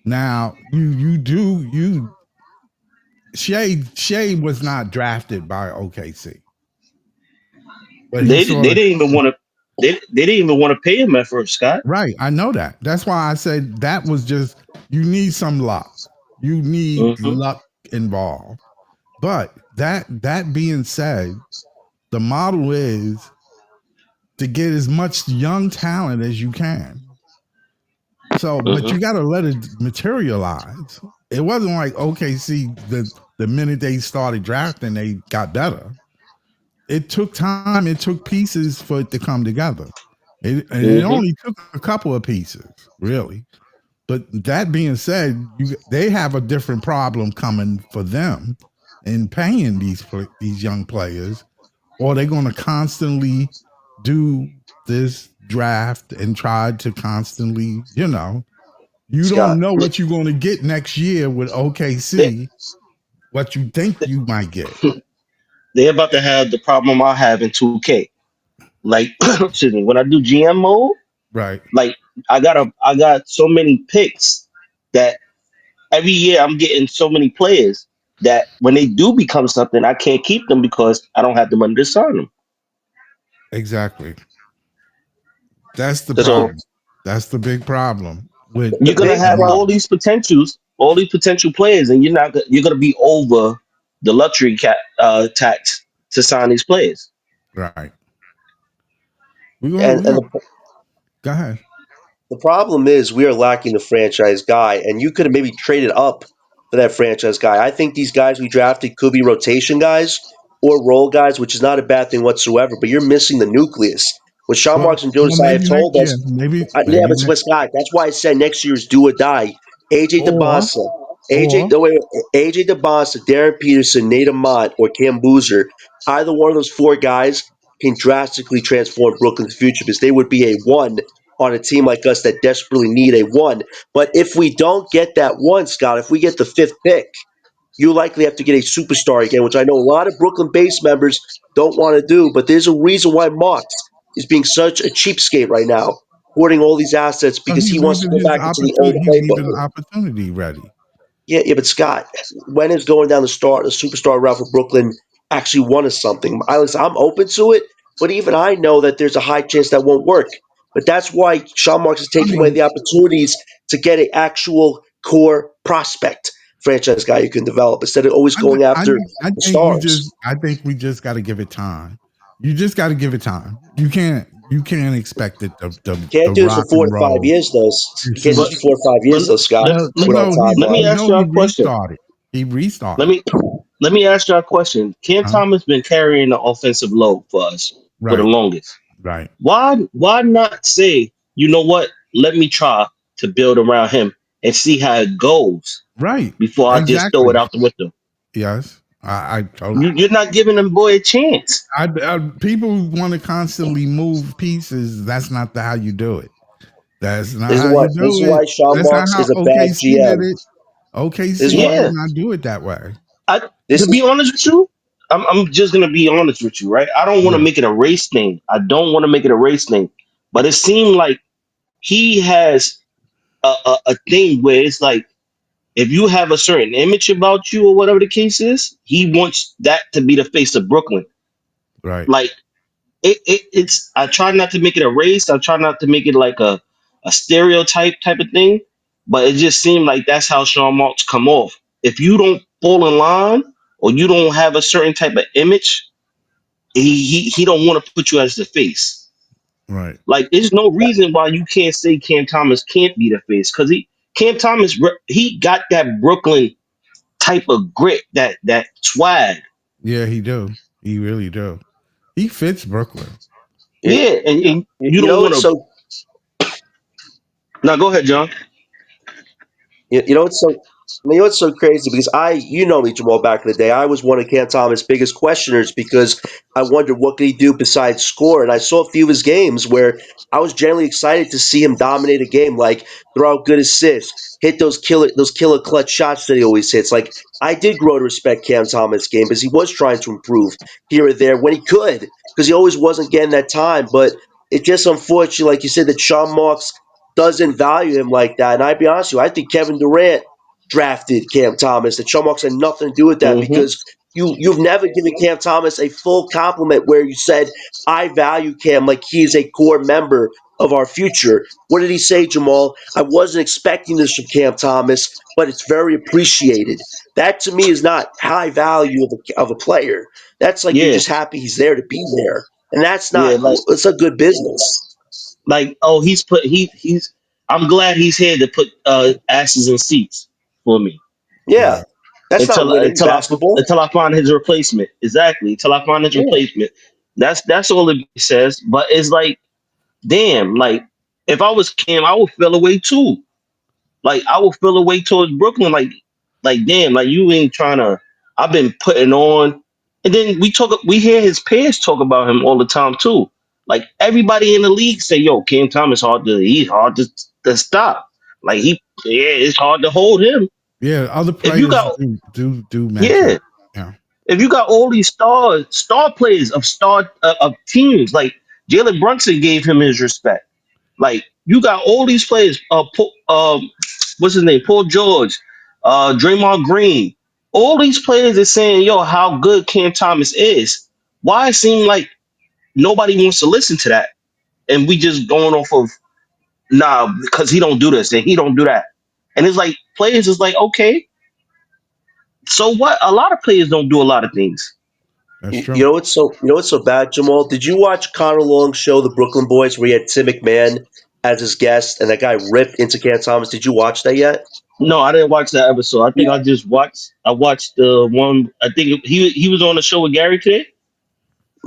Now you Shea was not drafted by OKC, but he They sort of didn't even want to. They didn't even want to pay him at first, Scott. right. I know that. That's why I said that was just you need some luck. You need Hmm. luck involved. But that being said, the model is to get as much young talent as you can. So, but Hmm. you got to let it materialize. It wasn't like OKC the minute they started drafting, they got better. It took time. It took pieces for it to come together. And it Hmm. only took a couple of pieces, really. But that being said, they have a different problem coming for them in paying these young players, or they're going to constantly do this draft and try to constantly, you don't Scott. know what you're going to get next year with They, OKC, what you think you might get. they're about to have the problem I have in 2K. Like, excuse me, when I do GM mode, Right. like I got so many picks that every year I'm getting so many players that when they do become something, I can't keep them because I don't have the money to sign them. Exactly. That's the So problem. That's the big problem with you're The gonna big the have model. all these potential players, and you're gonna be over the luxury tax to sign these players. Right. We're and gonna the go ahead. The problem is we are lacking the franchise guy, and you could have maybe traded up for that franchise guy. I think these guys we drafted could be rotation guys or role guys, which is not a bad thing whatsoever. But you're missing the nucleus. What Sean Well, Marks and Joe Tsai have maybe next told year. us, Maybe yeah, maybe but next Scott, that's why I said next year is do or die. AJ or DeBosa, AJ, or no, wait, AJ DeBosa, Darren Peterson, Nate Amott, or Cam Boozer. Either one of those four guys can drastically transform Brooklyn's future because they would be a one on a team like us that desperately need a one. But if we don't get that one, Scott, if we get the fifth pick, you likely have to get a superstar again, which I know a lot of Brooklyn base members don't want to do. But there's a reason why Mox is being such a cheapskate right now, hoarding all these assets because he he's wants to leaving go his back into the old opportunity. He's leaving playbook. opportunity ready. Yeah, but Scott, when is going down the superstar route for Brooklyn actually won us something? I'm open to it, but even I know that there's a high chance that won't work. But that's why Sean Marks is I taking away mean, the opportunities to get an actual core prospect franchise guy you can develop instead of always going after the stars. I think we just got to give it time. You just got to give it time. You can't expect it the Can't do this for rock four and to 5 roll years, though. as You can't do soon. this But for 4 or 5 years, but though, Scott, let, let, with our let me You timeline. ask know you he a question. restarted. He Let restarted. me let me ask you a question. Cam Huh? Thomas been carrying the offensive load for us for the Right. longest. Right. Why not say, you know what? Let me try to build around him and see how it goes Right. before I just throw it Exactly. out the window. Yes. I totally. You're not giving them boy a chance. People want to constantly move pieces. That's not how you do it. That's not This is how why you this do is it. why Sean That's not Marks how is a bad OKC did GM. it. This is OKC what did Yeah. not do it that way. I this To be is honest with you, I'm just gonna be honest with you, right? I don't want to Yeah. make it a race thing. I don't want to make it a race thing. But it seemed like he has a thing where it's like if you have a certain image about you or whatever the case is, he wants that to be the face of Brooklyn. Right. Like it's I try not to make it a race. I try not to make it like a stereotype type of thing. But it just seemed like that's how Sean Marks come off. If you don't fall in line or you don't have a certain type of image, he don't want to put you as the face. Right. Like there's no reason why you can't say Cam Thomas can't be the face because Cam Thomas he got that Brooklyn type of grit, that swag. Yeah, he do. He really do. He fits Brooklyn. you, Yeah, and you you don't know want it's to. so Now go ahead, John. you know it's so You know what's so crazy? Because you know me, Jamal, back in the day, I was one of Cam Thomas' biggest questioners because I wondered what could he do besides score. And I saw a few of his games where I was genuinely excited to see him dominate a game, like throw out good assists, hit those killer clutch shots that he always hits. Like I did grow to respect Cam Thomas' game because he was trying to improve here or there when he could, because he always wasn't getting that time. But it's just unfortunate, like you said, that Sean Marks doesn't value him like that. And I'd be honest with you, I think Kevin Durant drafted Cam Thomas. That Sean Marks had nothing to do with that Mm-hmm. because you've never given Cam Thomas a full compliment where you said, I value Cam like he is a core member of our future. What did he say, Jamal? I wasn't expecting this from Cam Thomas, but it's very appreciated. That to me is not high value of a player. That's like you're Yeah, just happy he's there to be there. And that's yeah. not, it's a good business. Oh, he's. I'm glad he's here to put asses in seats for me Yeah. Yeah. That's not until winning until I basketball. until I find his replacement. Exactly. Until I find his Yeah. replacement. That's all it says. But it's like, damn. Like, if I was Cam, I would feel away too. Like, I would feel away towards Brooklyn. Like, damn. Like, you ain't trying to. I've been putting on, and then we hear his peers talk about him all the time too. Like, everybody in the league say, "Yo, Cam Thomas he's hard to stop. Like, it's hard to hold him." Yeah. Other If you players got do match yeah, up. Yeah. if you got all these star players of teams, like Jalen Brunson gave him his respect. Like, you got all these players, what's his name, Paul George, Draymond Green. All these players are saying, "Yo, how good Cam Thomas is." Why it seem like nobody wants to listen to that, and we just going off of, nah, because he don't do this and he don't do that, and it's like players is like, okay, so what? A lot of players don't do a lot of things. That's You true. know what's so bad, Jamal? Did you watch Connor Long's show, The Brooklyn Boys, where he had Tim McMahon as his guest, and that guy ripped into Cam Thomas? Did you watch that yet? No, I didn't watch that episode. I think I just watched. I watched the one. I think he was on the show with Gary today.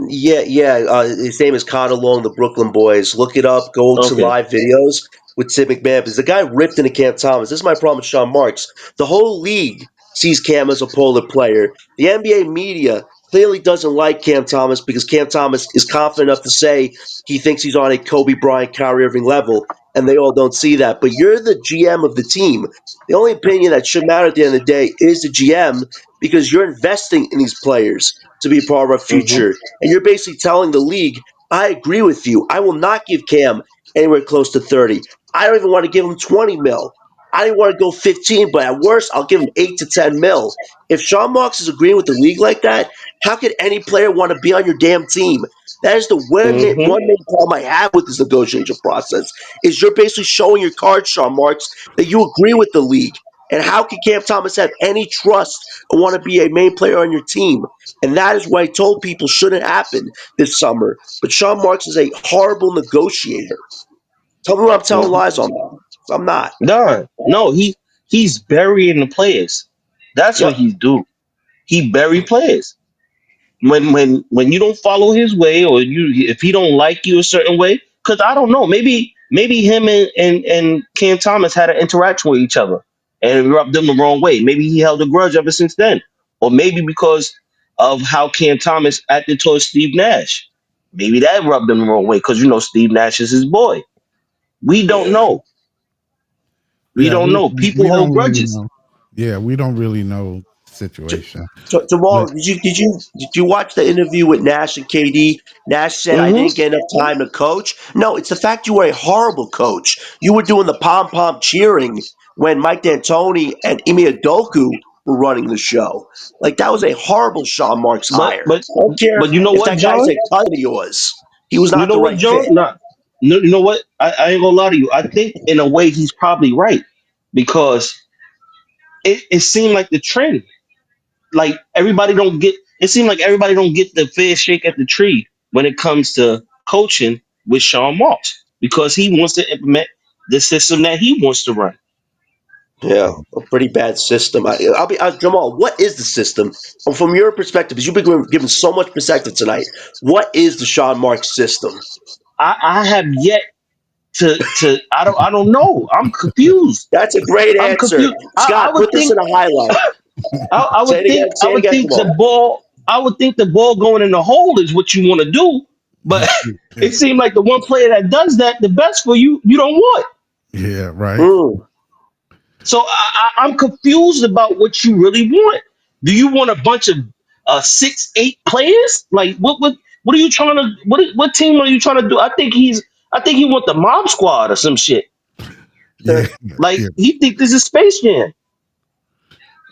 Yeah, yeah. His name is Connor Long, the Brooklyn Boys. Look it up. Go to Okay. live videos with Tim McMahon because the guy ripped into Cam Thomas. This is my problem with Sean Marks. The whole league sees Cam as a polar player. The NBA media clearly doesn't like Cam Thomas because Cam Thomas is confident enough to say he thinks he's on a Kobe Bryant, Kyrie Irving level, and they all don't see that. But you're the GM of the team. The only opinion that should matter at the end of the day is the GM because you're investing in these players to be part of our Hmm. future. And you're basically telling the league, I agree with you. I will not give Cam anywhere close to 30. I don't even want to give him 20 mil. I didn't want to go 15, but at worst, I'll give him 8 to 10 mil. If Sean Marks is agreeing with the league like that, how could any player want to be on your damn team? That is the Hmm. one main problem I have with this negotiation process is you're basically showing your cards, Sean Marks, that you agree with the league. And how can Cam Thomas have any trust and want to be a main player on your team? And that is what I told people shouldn't happen this summer. But Sean Marks is a horrible negotiator. Tell me what I'm telling Hmm. lies on that. 'Cause I'm not. No, he's burying the players. That's what Yep. he's do. He bury players. When you don't follow his way, or you if he don't like you a certain way, because I don't know, maybe him and Cam Thomas had an interaction with each other and it rubbed them the wrong way. Maybe he held a grudge ever since then, or maybe because of how Cam Thomas acted towards Steve Nash. Maybe that rubbed them the wrong way because Steve Nash is his boy. We don't Yeah. know. We Yeah. don't know. We People hold don't really grudges. know. Yeah. We don't really know the situation. But Tomorrow, did you watch the interview with Nash and KD? Nash said I Hmm. didn't get enough time to coach. No, it's the fact you were a horrible coach. You were doing the pom pom cheering when Mike D'Antoni and Ime Udoka were running the show. Like that was a horrible Sean Marks But hire. but I don't care but you know if what, that guy's John? a cousin of yours. He was You not know the what, right fit. John? Nah, no, you know what? I ain't gonna lie to you. I think in a way he's probably right because it seemed like the trend. Like everybody don't get. It seemed like everybody don't get the fair shake at the tree when it comes to coaching with Sean Marks because he wants to implement the system that he wants to run. Yeah, a pretty bad system. I'll be Jamal. What is the system from your perspective? Because you've been given so much perspective tonight. What is the Sean Marks system? I have yet. I don't know. I'm confused. That's a great I'm answer. confused. I Scott, would put this think in a highlight. I Say would it again. think Say it again, Jamal. I would think the ball going in the hole is what you want to do, but it seemed like the one player that does that the best for you, you don't want. Yeah, right. Mm. So I'm confused about what you really want. Do you want a bunch of 6'8" players? Like what are you trying to what team are you trying to do? I think he want the mob squad or some shit. Yeah, Like yeah. he think this is Space Jam.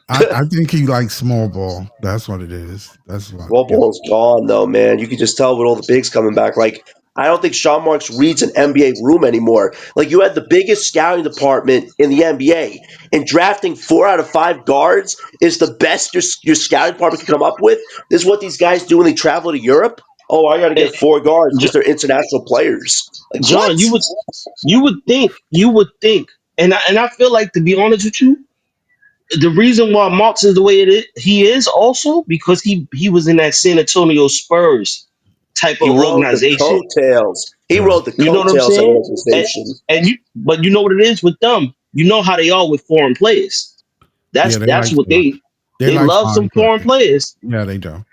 I think he likes small ball. That's what it is. That's what. Roll Yeah, ball's gone though, man. You can just tell with all the bigs coming back. Like I don't think Sean Marks reads an NBA room anymore. Like you had the biggest scouting department in the NBA, and drafting 4 out of 5 guards is the best your scouting department can come up with. This is what these guys do when they travel to Europe. Oh, I got to Eh, get 4 guards because Jo- they're international players. Like what? John, you would think, and I feel like, to be honest with you, the reason why Marks is the way he is also because he was in that San Antonio Spurs type of He rode the organization. coattails. He right. rode the You know what I'm coattails of the saying? And, organization. but you know what it is with them. You know how they are with foreign players. Yeah, they That's like what they they like love some foreign foreign players. players. Yeah, they do.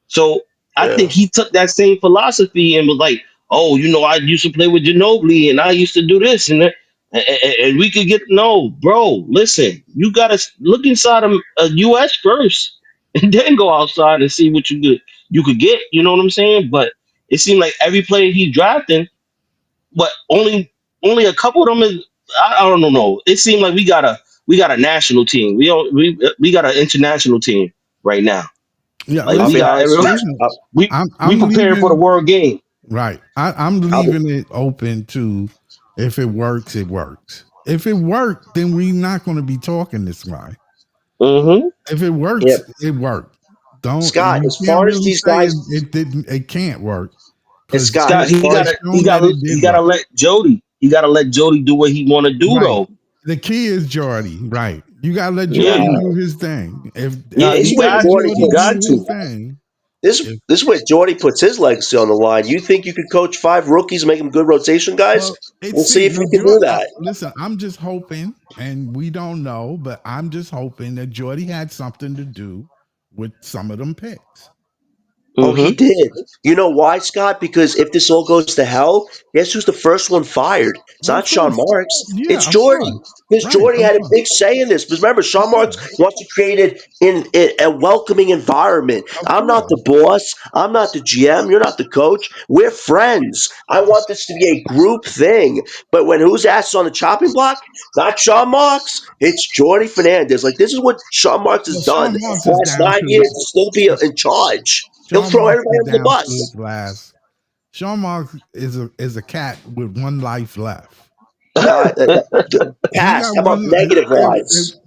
So I Yeah. think he took that same philosophy and was like, "Oh, I used to play with Ginobili, and I used to do this, and we could get no, bro. Listen, you gotta look inside a U.S. first, and then go outside and see what you could get. You know what I'm saying? But it seemed like every player he's drafting, but only a couple of them is. I don't know. It seemed like we got a national team. We got an international team right now. Yeah, Like I'll we be listen, got every honest. listen. we I'm preparing for the leaving. world game. Right. I'm I'll be, leaving it open to if it works, it works. If it worked, then we're not going to be talking this way. Mm-hmm. If it yeah, works, it worked. Don't Scott. you As can't far as really these say guys, it didn't it can't work because Scott. Scott, As far as it's shown that it he did gotta work. let Jody. He gotta let Jody do what he wanna do Right. though. The key is Jordy. Right. You gotta let Yeah, Jordy nah, do his thing. If yeah. this is He you where let got Jordy he Jordy puts got do his to. thing, this. if This is where Jordy puts his legacy on the line. You think you could coach 5 rookies, make them good rotation guys? well, it's We'll see see if now you can do Jordy. that. Listen, I'm just hoping, and we don't know, but I'm just hoping that Jordy had something to do with some of them picks. Oh, he Mm-hmm. did. You know why, Scott? Because if this all goes to hell, guess who's the first one fired? It's Of not Sean course, Marks. yeah, It's of Jordy. course, Because right, Jordy of had a course, big say in this. Because remember, Sean yeah, Marks wants to create it in a welcoming environment. of I'm not course. the boss. I'm not the GM. You're not the coach. We're friends. I want this to be a group thing. But when who's ass is on the chopping block? Not Sean Marks. It's Jordy Fernandez. Like, this is what Sean Marks has Well, done Sean the Marks is last down 9 years to to still be in charge. He'll Sean throw Marks everybody is under the down to bus. his last. Sean Marks is a cat with one life left. He Pass. got How about one. negative lives?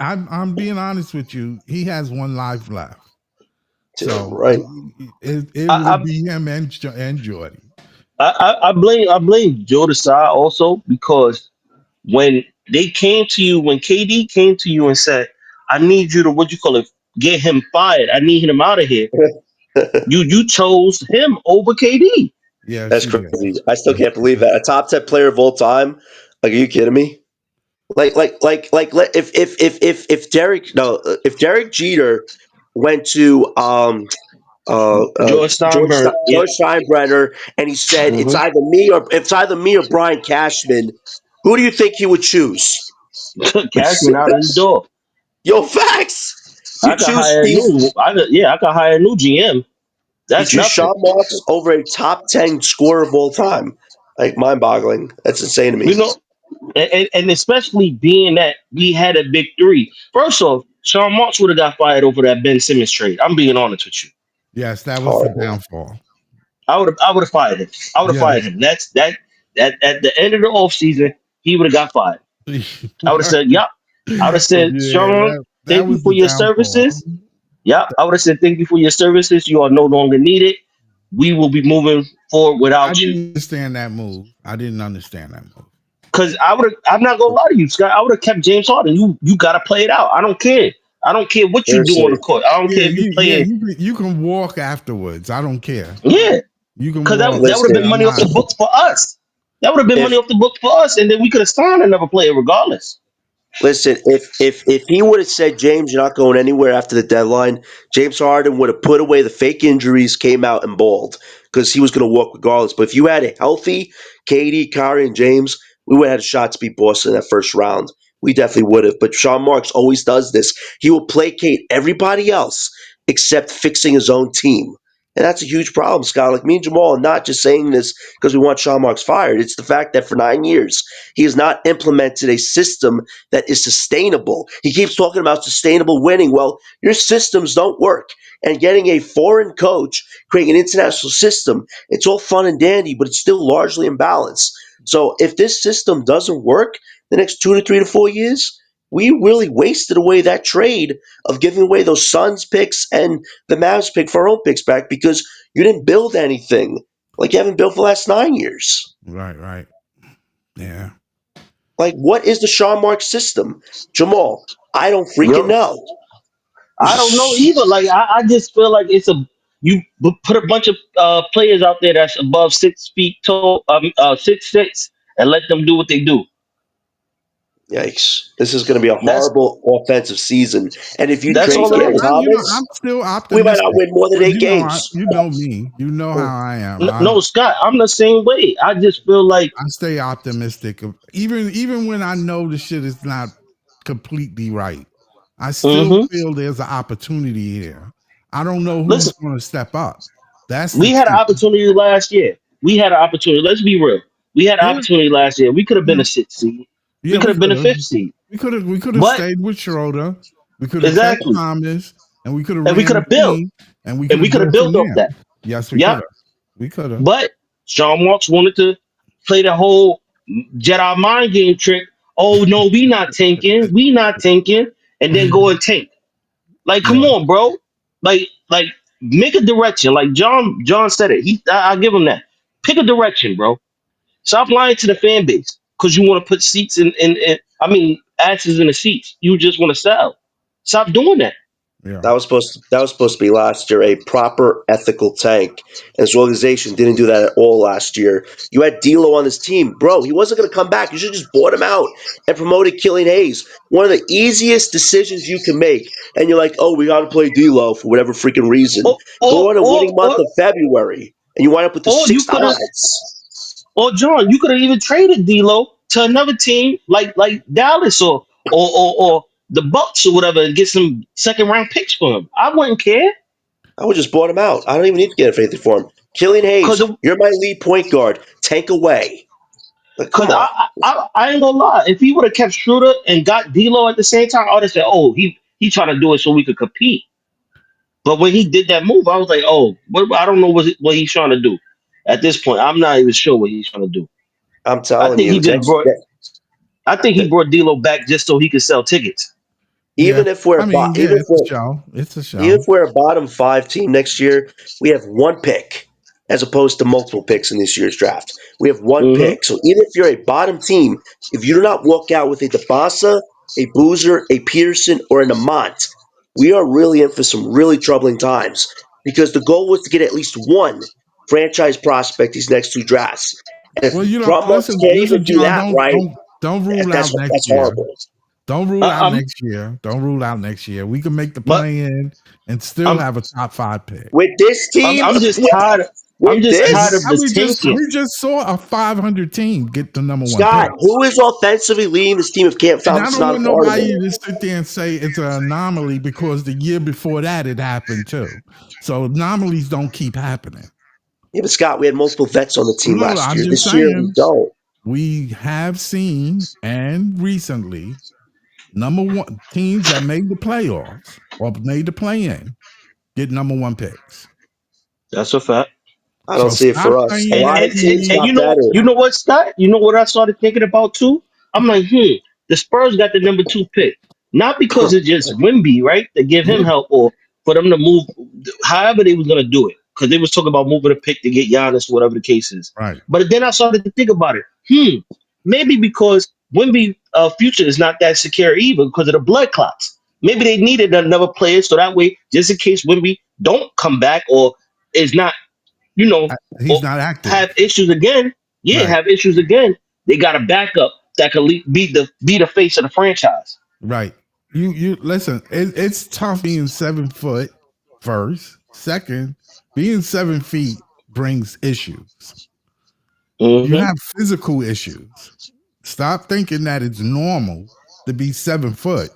I'm being honest with you. He has one life left. So Right. it will I, be him and Jordy. I blame Joe Desai also because when when KD came to you and said, "I need you to what you call it, get him fired. I need him out of here." You chose him over KD. Yes, That's you did. crazy. I still Yes, can't you believe did. that. A top 10 player of all time. Like, are you kidding me? If Derek Jeter went to George Steinberg. Yep. George Steinbrenner and he said it's either me or Brian Cashman, who do you think he would choose? Cashman out of the door. Yo, facts. You I could choose hire a Steve. new. I could hire a new GM. You That's choose nothing. Sean Marks over a top 10 scorer of all time. Like mind boggling. That's insane to You me. know, and especially being that we had a big three. First off, Sean Marks would have got fired over that Ben Simmons trade. I'm being honest with you. Yes, that was the Horrible. downfall. I would have fired him. I would have Yeah, fired him. That at the end of the offseason, he would have got fired. I would have said, "Yep." I would have said, yeah, "Sean, that thank you was for the your downfall. services." Yeah, I would have said, "Thank you for your services. You are no longer needed. We will be moving forward I without you." didn't understand that move. I didn't understand that move. Because I would have. I'm not gonna lie to you, Scott. I would have kept James Harden. You got to play it out. I don't care. I don't care what you do on the Seriously. court. I don't care if you playing. You can walk afterwards. I don't care. Yeah, You can because walk. that would have been Listen, I'm money off not. the books for us. That would have been If money off the book for us, and then we could have signed another player regardless. Listen, if he would have said, James, you're not going anywhere after the deadline, James Harden would have put away the fake injuries, came out and balled because he was going to walk regardless. But if you had a healthy Katie, Kyrie, and James, we would have had a shot to beat Boston in that first round. We definitely would have. But Sean Marks always does this. He will placate everybody else except fixing his own team. And that's a huge problem, Scott. Like me and Jamal are not just saying this because we want Sean Marks fired. It's the fact that for 9 years, he has not implemented a system that is sustainable. He keeps talking about sustainable winning. Well, your systems don't work. And getting a foreign coach, creating an international system, it's all fun and dandy, but it's still largely imbalanced. So if this system doesn't work the next 2 to 3 to 4 years, we really wasted away that trade of giving away those Suns picks and the Mavs pick for our own picks back because you didn't build anything like you haven't built for the last 9 years. Right, right. Yeah. Like, what is the Sean Marks system? Jamal, I don't freaking Yo, know. I don't know either. Like I just feel like it's a you put a bunch of players out there that's above 6 feet tall, 6'6", and let them do what they do. Yikes. This is going to be a That's horrible offensive season. And if you that's trade all it Cam is. Thomas, I'm still we might not optimistic. win more than But 8 games. you know me. You know how I am. No, Scott, I'm the same way. I just feel like I stay optimistic. Even when I know the shit is not completely right, I still hmm feel there's an opportunity here. I don't know who's listen, going to step up. That's the we had an key. opportunity last year. We had an opportunity. Let's be real. We had an Yeah, opportunity last year. We could have been yeah, a 6 seed. We yeah. could We have been could a have, fifth seed. we could have But stayed with Schroeder. We could have kept exactly. Thomas, and we could have And we ran could the have built. team, and we And could we have could have built from built off there. that. Yes, we could Yep. have. We could have. But Sean Marks wanted to play the whole Jedi mind game trick. Oh no, we not tanking. We not tanking. And then go and tank. Like, come Yeah, on, bro. Like make a direction. Like John said it. I give him that. Pick a direction, bro. Stop lying to the fan base because you want to put seats in I mean asses in the seats. You just want to sell. Stop doing that. yeah. That was supposed to be last year a proper ethical tank. And his organization didn't do that at all last year. You had D'Lo on this team, bro. He wasn't going to come back. You should have just bought him out and promoted Killian Hayes. One of the easiest decisions you can make. And you're like, oh, we got to play D'Lo for whatever freaking reason. Or Go or on a or winning month or, of February, and you wind up with the or you sixth could have odds. or John, you could have even traded D'Lo to another team like Dallas or the Bucks or whatever and get some second round picks for him. I wouldn't care I would just bought him out. I don't even need to get anything for him. Killian because Hayes, you're my lead point guard. Tank away. Like, come because on. I ain't gonna lie. If he would have kept Schroeder and got D'Lo at the same time, I would have said, oh, he trying to do it so we could compete. But when he did that move, I was like, oh, I don't know what he's trying to do. At this point, I'm not even sure what he's trying to do. I'm I telling think he you, just brought. I think he brought D'Lo back just so he could sell tickets. Yeah. even if we're I mean, yeah, even if it's a we're show. It's a even show. if we're a bottom five team next year, we have one pick as opposed to multiple picks in this year's draft. We have one hmm pick. So even if you're a bottom team, if you do not walk out with a Dabasa, a Boozer, a Peterson, or an Amont, we are really in for some really troubling times because the goal was to get at least one franchise prospect these next two drafts. And if Well, Sean Marks can't even listen, do John. that right, Don't rule out next that's year. horrible. Don't rule out I'm, next year. Don't rule out next year. We can make the but play in and still I'm, have a top 5 pick. With this team, I'm just tired. I'm with just tired this, of the tanking. We just saw a 500 team get the number 1 pick. Scott, who is offensively leading this team if Cam And I Thomas is don't not a want part of nobody it? to sit there and say it's an anomaly because the year before that it happened too. So anomalies don't keep happening. Yeah, but Scott, we had multiple vets on the team No, last I'm year. just This year we saying don't. we have seen and recently number 1 teams that made the playoffs or made the play in get number 1 picks. That's a fact. I don't So see it stop for us. A saying lot And of teams and got better. you know what, Scott? You know what I started thinking about too? I'm like, the Spurs got the number 2 pick. Not because it's just Wimby, right? To give him yeah, help or for them to move however they was gonna do it. Because they was talking about moving a pick to get Giannis, whatever the case is. right. But then I started to think about it. Maybe because Wimby future is not that secure either because of the blood clots. Maybe they needed another player so that way, just in case Wimby don't come back or is not, you know, He's or not have active. issues again, Yeah, Right. have issues again. They got a backup that can be the face of the franchise. Right. You listen. It's tough being 7 foot. First, second, being 7 feet brings issues. You Mm-hmm. have physical issues. Stop thinking that it's normal to be 7 foot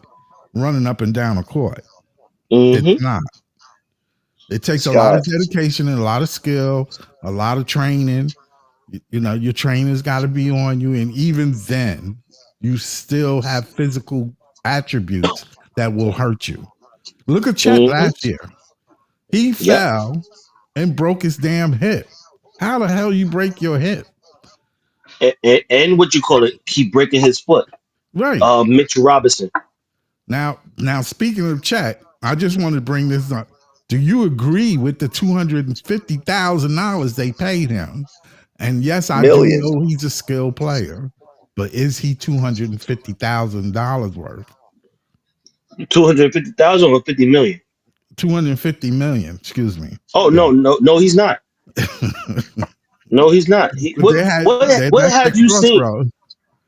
running up and down a court. It's Mm-hmm. not. It takes a lot Scott. of dedication and a lot of skill, a lot of training. You know, your trainer's got to be on you. And even then, you still have physical attributes that will hurt you. Look at Chet Mm-hmm. last year. He Yep. fell and broke his damn hip. How the hell you break your hip? And what you call it, keep breaking his foot. Right. Mitchell Robinson. Now speaking of Chet, I just want to bring this up. Do you agree with the $250,000 they paid him? And yes, I do Million. know he's a skilled player, but is he $250,000 worth? 250,000 or 50 million. 250 million, excuse me. Oh Yeah. no, he's not. No, he's not. But What that's the have you seen? crossroad.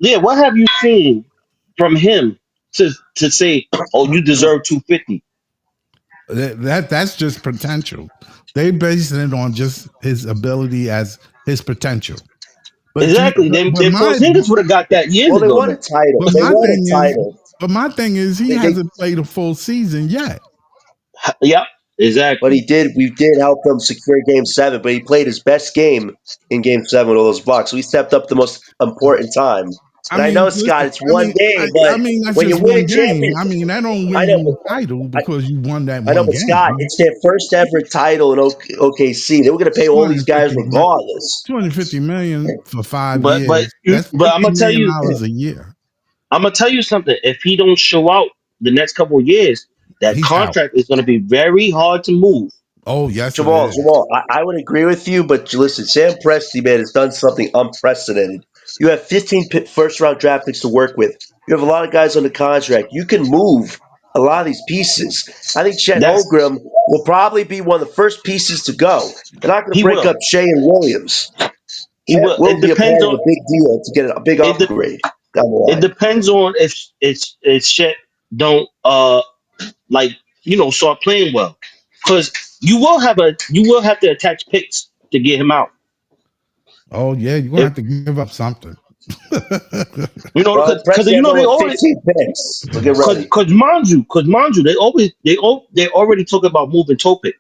Yeah, what have you seen from him to say, oh, you deserve 250? That's just potential. They based it on just his ability as his potential. But you, Exactly. but Then my Porzingis would have got that years Well, they ago. won a Then. title. but They my won a thing is, title. he They hasn't played a full season yet. Yep. But Exactly. he did. We did help them secure Game 7. But he played his best game in Game 7 with all those blocks. So he stepped up the most important time. I And I know, mean, Scott, listen, it's one game, I but mean that's when you just win a one game. I championship, mean, that don't I win know, you a title but because you won that I know, one but Scott, game. it's their first ever title in OKC. They were going to pay all these guys 250 regardless. 250 million for 5 But years. That's I'm $50 gonna tell million you, a year. I'm gonna tell you something. If he don't show out the next couple of years, that He's out. contract is gonna be very hard to move. Oh, yes, it Jamal, is. Jamal, I would agree with you, but listen, Sam Presti, man, has done something unprecedented. You have 15 first round draft picks to work with. You have a lot of guys on the contract. You can move a lot of these pieces. I think Chet That's Holmgren will probably be one of the first pieces to go. They're not going to he break will. up Shea and Williams. He Chet will. will be a part of a big deal to get a big It de- upgrade down the it line. depends on if it's shit don't like start playing well, because you will have to attach picks to get him out. Oh, yeah, you're going to If have to give up something. Well, because Presti has they over already 15 picks. So get ready. because mind you they already talk about moving Topic.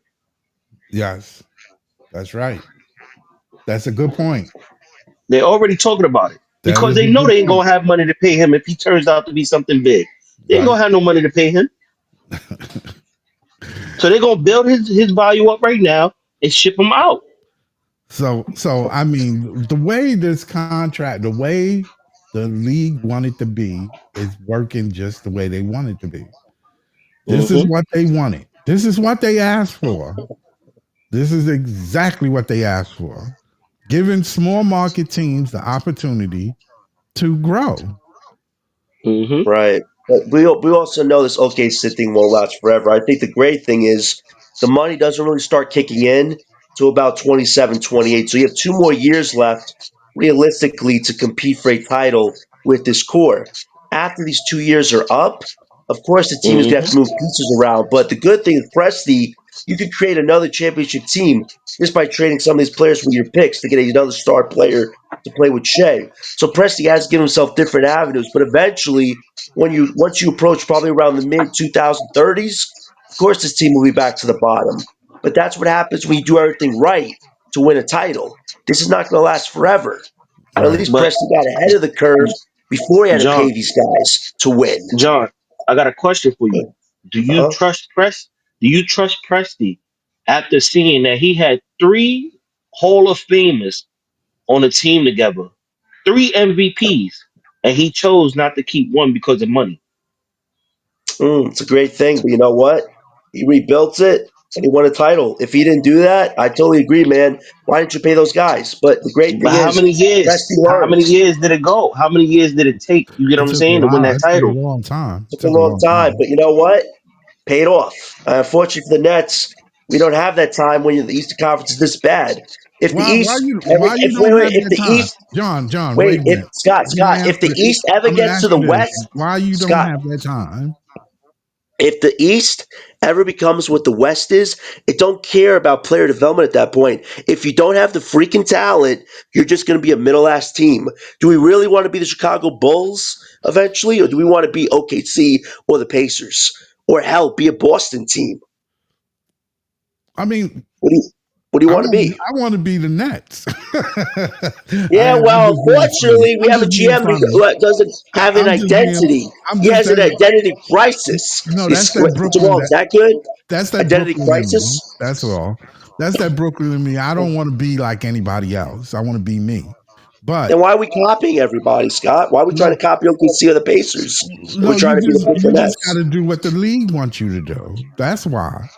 Yes, that's right. That's a good point. They're already talking about it That because is they a know good they ain't point. gonna have money to pay him if he turns out to be something big. They ain't Right. gonna have no money to pay him, so they're gonna build his value up right now and ship him out. So I mean, the way this contract, the way the league wanted to be, is working just the way they want it to be. This is Hmm. what they wanted. This is what they asked for. This is exactly what they asked for. Giving small market teams the opportunity to grow. Hmm. Right. But we also know this OKC thing won't last forever. I think the great thing is the money doesn't really start kicking in to about 27, 28. So you have 2 more years left, realistically, to compete for a title with this core. After these 2 years are up, of course the team is going to have to Hmm. move pieces around. But the good thing with Presti, you could create another championship team just by trading some of these players with your picks to get another star player to play with Shea. So Presti has given himself different avenues, but eventually, once you approach probably around the mid 2030s, of course this team will be back to the bottom. But that's what happens when you do everything right to win a title. This is not going to last forever. But at Right. least But Presti got ahead of the curve before he had to pay John, these guys to win. John, I got a question for you. Do you Uh-huh. trust Press? Do you trust Presti after seeing that he had three Hall of Famers on a team together, three MVPs, and he chose not to keep one because of money? It's a great thing, but you know what? He rebuilt it and he won a title. If he didn't do that, I totally agree, man. Why didn't you pay those guys? But the great But thing how is, many years? Presti How learned. many years did it go? How many years did it take? You get what It I'm took a saying to win while. that It took a title? long time. It Took a took a long long time, time. but you know what? Paid off. Unfortunately for the Nets, we don't have that time when the Eastern Conference is this bad. If the Why East, you why you if don't wait, wait, have if that the time, East, John? wait, Wait a if minute. Let me Scott, if the answer. East ever I'm gonna gets to ask the you this: West, why you don't Scott, have that time? if the East ever becomes what the West is, it don't care about player development at that point. If you don't have the freaking talent, you're just going to be a middle ass team. Do we really want to be the Chicago Bulls eventually, or do we want to be OKC or the Pacers, or hell, be a Boston team? I mean, What do you What do you want to be? I want to be the Nets. Yeah, I'm well, just being funny. unfortunately, we I'm have a just being GM funny. who doesn't have an I'm just being. identity. I'm He just has an that. identity crisis. No, that's Is that Brooklyn. Jamal, is that good? That's that Identity Brooklyn in me. crisis? That's all. That's that Brooklyn in me. I don't want to be like anybody else. I want to be me. Then But why are we copying everybody, Scott? Why are we trying to no, copy OKC or the Pacers? And we're no, trying to be the you Brooklyn just got Nets. to do what the league wants you to do. That's why.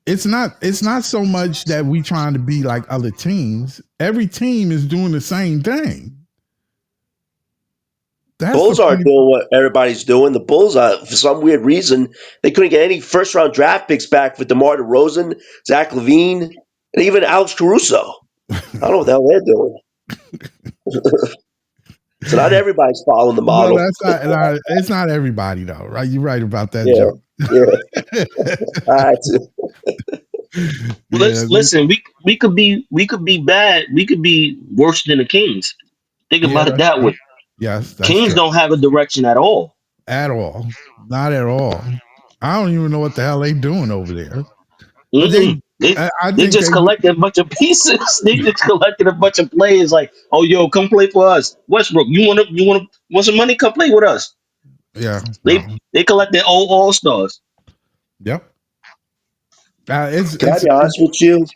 It's not so much that we trying to be like other teams. Every team is doing the same thing. That's the Bulls aren't point. doing what everybody's doing. The Bulls, for some weird reason, they couldn't get any first round draft picks back for DeMar DeRozan, Zach Levine, and even Alex Caruso. I don't know what the hell they're doing. So not everybody's following the No, model. that's it's not everybody though, right? You're right about that, Yeah, Joe. yeah. All right. Yeah, Listen. We could be bad. We could be worse than the Kings. Think yeah, about it that's that true. way. Yes, that's Kings true. don't have a direction at all. At all. Not at all. I don't even know what the hell they doing over there. But Mm-mm. They I they think just they, collected a bunch of pieces. They just collected a bunch of players. Like, oh, yo, come play for us, Westbrook. You want some money? Come play with us. yeah, They no, they collected all stars. yep. Can I be honest with you?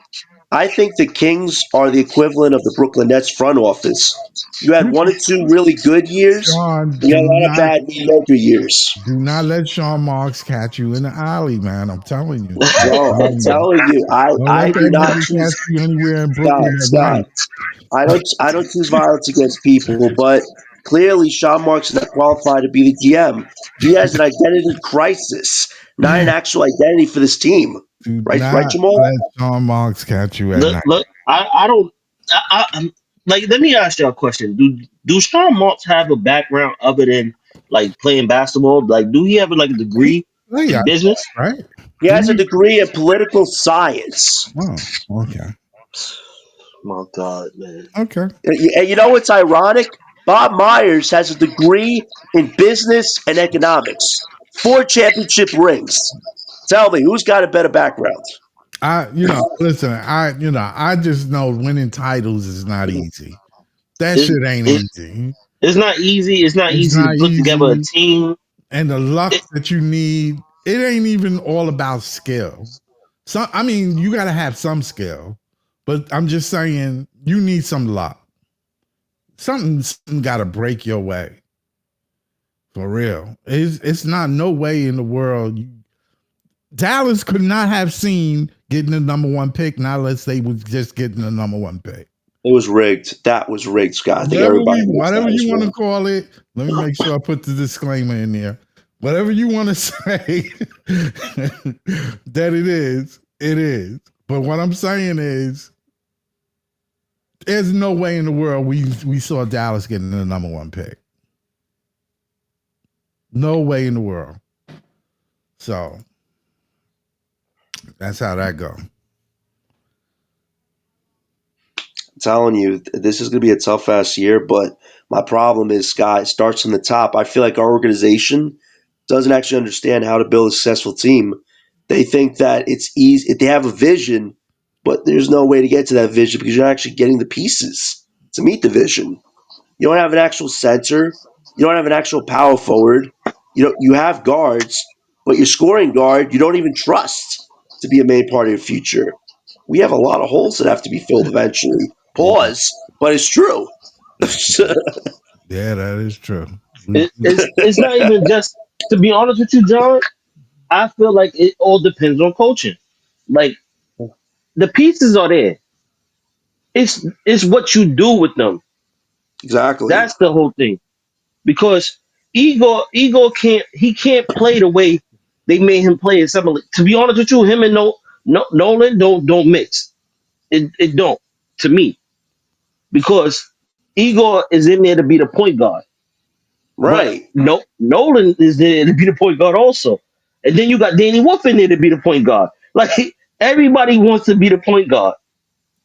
I think the Kings are the equivalent of the Brooklyn Nets front office. You had You, one or two really good years, Sean, and you had a lot of bad mediocre years. do not let Sean Marks catch you in the alley, man. I'm telling you. I'm No, I'm telling you. telling you, Don't I let do that not nigga catch choose you anywhere in Brooklyn at Scott. night. I don't choose violence against people, but clearly Sean Marks is not qualified to be the GM. He has an identity crisis, not an actual identity for this team. Do Right, not Jamal? let Sean Marks catch you at night. Look, I don't. I'm like. Let me ask y'all a question. Do Sean Marks have a background other than like playing basketball? Like, do he have like a He degree play in out, business? right? He has a Didn't degree in political science. he? Oh, okay. My God, man. Okay. And you know what's ironic? Bob Myers has a degree in business and economics, 4 championship rings. Tell me, who's got a better background? Listen, I just know winning titles is not easy. That It's, shit ain't it, easy. it's not easy. It's not It's easy to not put together a easy. team. And the luck It, that you need, it ain't even all about skill. I mean, you gotta have some skill, but I'm just saying you need some luck. Something gotta break your way. For real. It's not no way in the world Dallas could not have seen getting the number one pick, not unless they was just getting the number one pick. It was rigged. That was rigged, Scott. I think everybody knows Whatever that as you want to well. call it, let me make sure I put the disclaimer in there. Whatever you want to say that it is, it is. But what I'm saying is, there's no way in the world we saw Dallas getting the number one pick. No way in the world. So that's how that go. I'm telling you, this is going to be a tough ass year, but my problem is, Scott, it starts from the top. I feel like our organization doesn't actually understand how to build a successful team. They think that it's easy. They have a vision, but there's no way to get to that vision because you're not actually getting the pieces to meet the vision. You don't have an actual center. You don't have an actual power forward. You have guards, but your scoring guard you don't even trust to be a main part of your future. We have a lot of holes that have to be filled eventually. Yeah, Pause, but it's true. yeah, that is true. it's not even just, to be honest with you, John. I feel like it all depends on coaching. Like, the pieces are there. It's what you do with them. Exactly. That's the whole thing. Because Ego can't play the way they made him play in some. To be honest with you, him and Nolan don't mix. It don't. to me because Igor is in there to be the point guard, but Right. no, Nolan is there to be the point guard also, and then you got Danny Wolf in there to be the point guard. Like everybody wants to be the point guard.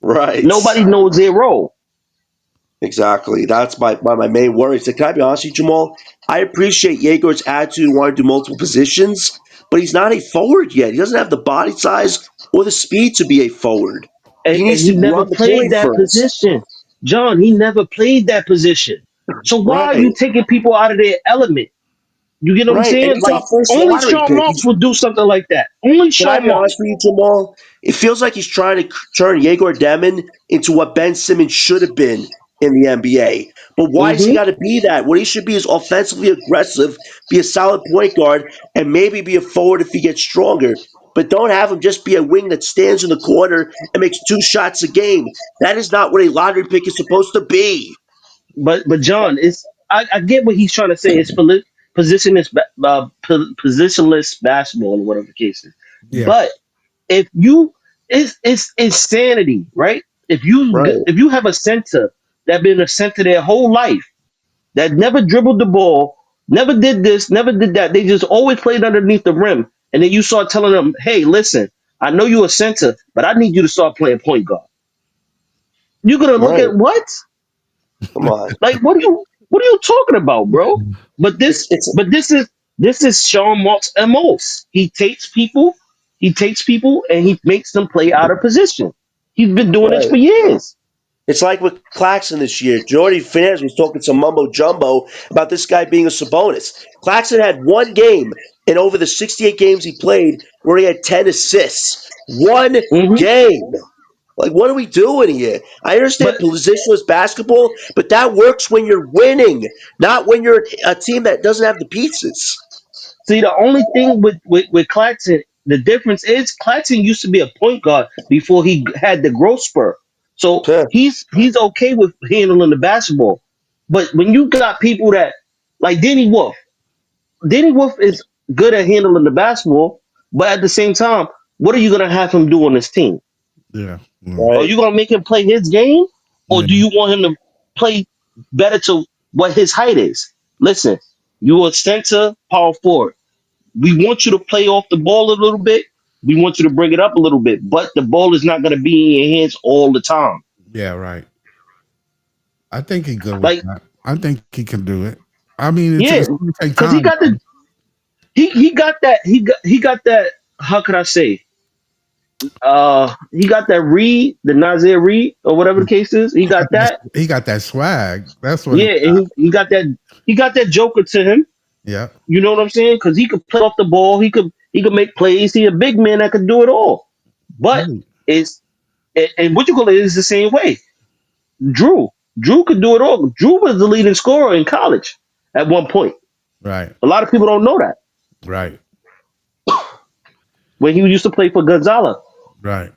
Right. Nobody knows their role. Exactly. That's my main worry. So can I be honest with you, Jamal? I appreciate Yegor's attitude and wanting to do multiple positions, but he's not a forward yet. He doesn't have the body size or the speed to be a forward. He And needs he to never run the played point that first. position. John, he never played that position. So why are Right. you taking people out of their element? You get what I'm Right. And saying? he's Like our first only lottery Sean pick. Marks would do something like that. Only Can I Sean be honest Marks. with you, Jamal? It feels like he's trying to turn Yegor Demon into what Ben Simmons should have been in the NBA. But why has he Hmm. got to be that? What he should be is offensively aggressive, be a solid point guard, and maybe be a forward if he gets stronger. But don't have him just be a wing that stands in the corner and makes 2 shots a game. That is not what a lottery pick is supposed to be. But John, it's I get what he's trying to say. It's positionless basketball or whatever the case is. Yeah. But if you it's insanity, right? Right, If you have a center that been a center their whole life that never dribbled the ball, never did this, never did that. They just always played underneath the rim. And then you start telling them, hey, listen, I know you're a center, but I need you to start playing point guard. You're gonna look right. at what? Come on. Like what are you talking about, bro? But It's this it's but this is Sean Marks MOs. He takes people and he makes them play out of position. He's been doing this right. for years. It's like with Claxton this year. Jordy Fernandez was talking some mumbo jumbo about this guy being a Sabonis. Claxton had one game in over the 68 games he played where he had 10 assists. One Hmm. game. Like, what are we doing here? I understand But positionless basketball, but that works when you're winning, not when you're a team that doesn't have the pieces. see, the only thing with Claxton, the difference is Claxton used to be a point guard before he had the growth spurt. So Huh, he's okay with handling the basketball. But when you got people that like Danny Wolf is good at handling the basketball, but at the same time, what are you gonna have him do on this team? Yeah. Mm. Are right, you gonna make him play his game, or Yeah. do you want him to play better to what his height is? Listen, you're a center power forward. We want you to play off the ball a little bit. We want you to bring it up a little bit, but the ball is not gonna be in your hands all the time. Yeah. Right. I think he's good with Like, that. I think he can do it. I mean, yeah, it's going to take because he time. got the he got that he got that. How could I say? He got that Reed, the Nazir Reed, or whatever the case is. He got that. He got that swag. That's what he Yeah, and he got that Joker to him. Yeah. You know what I'm saying? Because he could play off the ball. He could make plays. He a big man that could do it all. But Right. it's and what you call it is the same way. Drew Drew could do it all. Drew was the leading scorer in college at one point. Right. A lot of people don't know that Right. when he used to play for Gonzala. Right.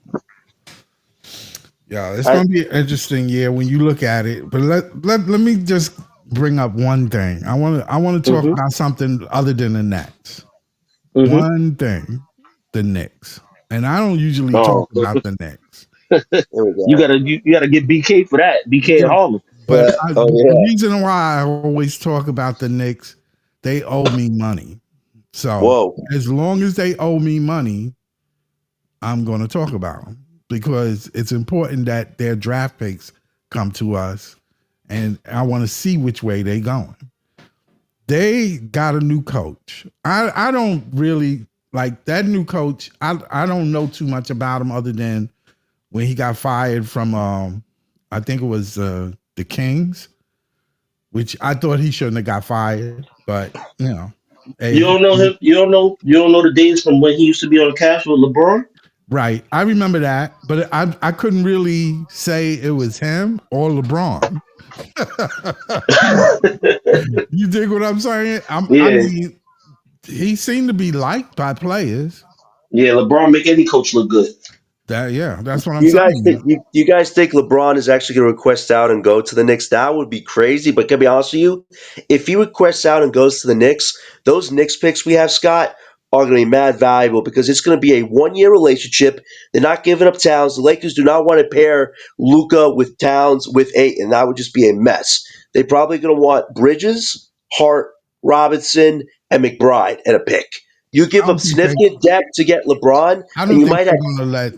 Yeah, it's I, going to be an interesting year when you look at it. But let me just bring up one thing. I want to talk hmm about something other than the Nets. hmm One thing, the Knicks. And I don't usually talk Oh, about the Knicks. there we go. you gotta get BK for that. BK Yeah, at Harlem. Yeah. Oh, the yeah. reason why I always talk about the Knicks, they owe me money. So Whoa. as long as they owe me money, I'm going to talk about them because it's important that their draft picks come to us, and I want to see which way they going. They got a new coach. I don't really like that new coach. I don't know too much about him other than when he got fired from I think it was the Kings, which I thought he shouldn't have got fired, but You hey, don't know him. You don't know the days from when he used to be on the Cavs with LeBron. right. I remember that, but I couldn't really say it was him or LeBron. You dig what I'm saying? I Yeah, mean, he seemed to be liked by players. yeah. LeBron make any coach look good. That's what I'm You guys think saying. you guys think LeBron is actually going to request out and go to the Knicks? That would be crazy. But can I be honest with you? If he requests out and goes to the Knicks, those Knicks picks we have, Scott, are going to be mad valuable because it's going to be a 1 year relationship. They're not giving up Towns. The Lakers do not want to pair Luka with Towns with Ayton. That would just be a mess. They're probably going to want Bridges, Hart, Robinson, and McBride at a pick. You I give up don't think they. significant depth to get LeBron, I and don't you think might have. they're gonna let.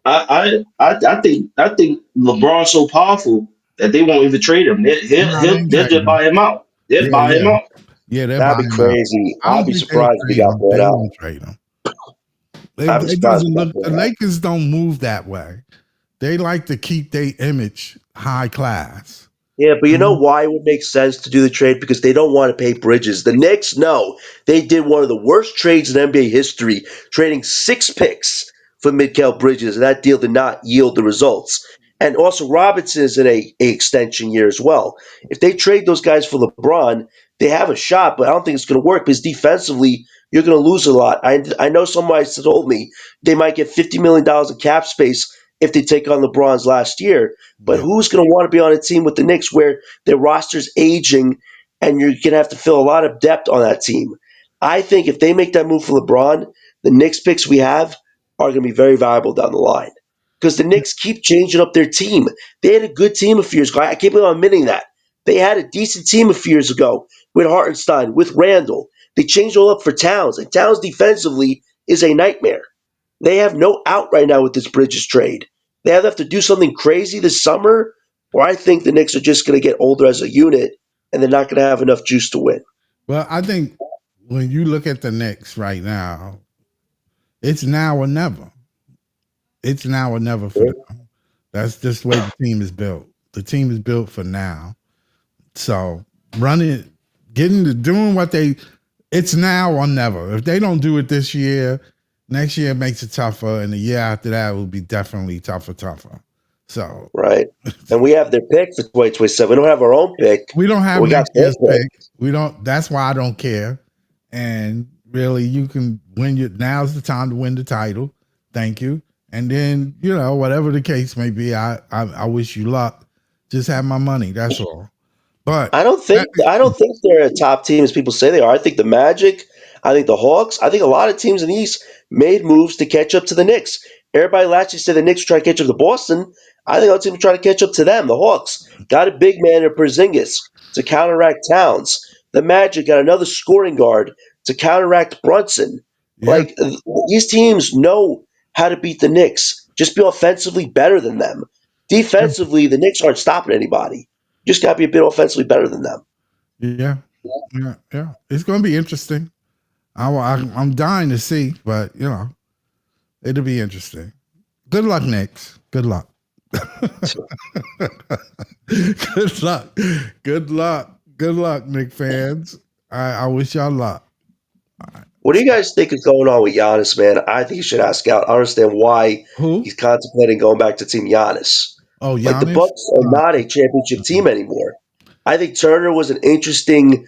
I think LeBron's so powerful that they won't even trade him. No, they ain't They'll just trading him. buy him out. They'll Yeah, buy him yeah, out. yeah. They're That'd be buying him out. crazy. I I'd don't be think they'll surprised if he trade got him. bought They out. won't trade him. I'd be It surprised doesn't if he look. got The bought out. Lakers don't move that way. They like to keep their image high class. Yeah, but you know Mhm. why it would make sense to do the trade? Because they don't want to pay Bridges. The Knicks, no. They did one of the worst trades in NBA history, trading 6 picks for Mikal Bridges, and that deal did not yield the results. And also, Robinson is in a extension year as well. If they trade those guys for LeBron, they have a shot, but I don't think it's going to work because defensively, you're going to lose a lot. I know somebody told me they might get $50 million in cap space if they take on LeBron's last year. But Yeah. who's going to want to be on a team with the Knicks where their roster's aging and you're going to have to fill a lot of depth on that team? I think if they make that move for LeBron, the Knicks picks we have are going to be very valuable down the line because the Knicks keep changing up their team. They had a good team a few years ago. I can't believe I'm admitting that. They had a decent team a few years ago with Hartenstein, with Randall. They changed all up for Towns, and Towns defensively is a nightmare. They have no out right now with this Bridges trade. They either have to do something crazy this summer, or I think the Knicks are just going to get older as a unit, and they're not going to have enough juice to win. Well, I think when you look at the Knicks right now, it's now or never. It's now or never for them. That's just the way the team is built. The team is built for now. So running, doing what they, it's now or never. If they don't do it this year, next year makes it tougher, and the year after that will be definitely tougher. So Right. And we have their pick for 2027. We don't have our own pick, we don't but have we got next their year's pick. pick. We don't. That's why I don't care. And really, you can win your. Now's the time to win the title. Thank you. And then whatever the case may be, I wish you luck. Just have my money. That's all. But I don't think they're a top team as people say they are. I think the Magic, I think the Hawks, I think a lot of teams in the East made moves to catch up to the Knicks. Everybody last year said the Knicks try to catch up to Boston. I think our team trying to catch up to them. The Hawks got a big man in Porzingis to counteract Towns. The Magic got another scoring guard to counteract Brunson. yeah, Like these teams know how to beat the Knicks. Just be offensively better than them. Defensively, the Knicks aren't stopping anybody. You just got to be a bit offensively better than them. yeah. It's going to be interesting. I'm dying to see, but it'll be interesting. Good luck, Knicks. Good luck. Good luck. Good luck. Good luck, Knicks fans. I wish y'all luck. What do you guys think is going on with Giannis, man? I think you should ask out. I understand why Who? he's contemplating going back to Team Giannis. Oh, Like the Giannis. Bucks are not a championship team anymore. I think Turner was an interesting,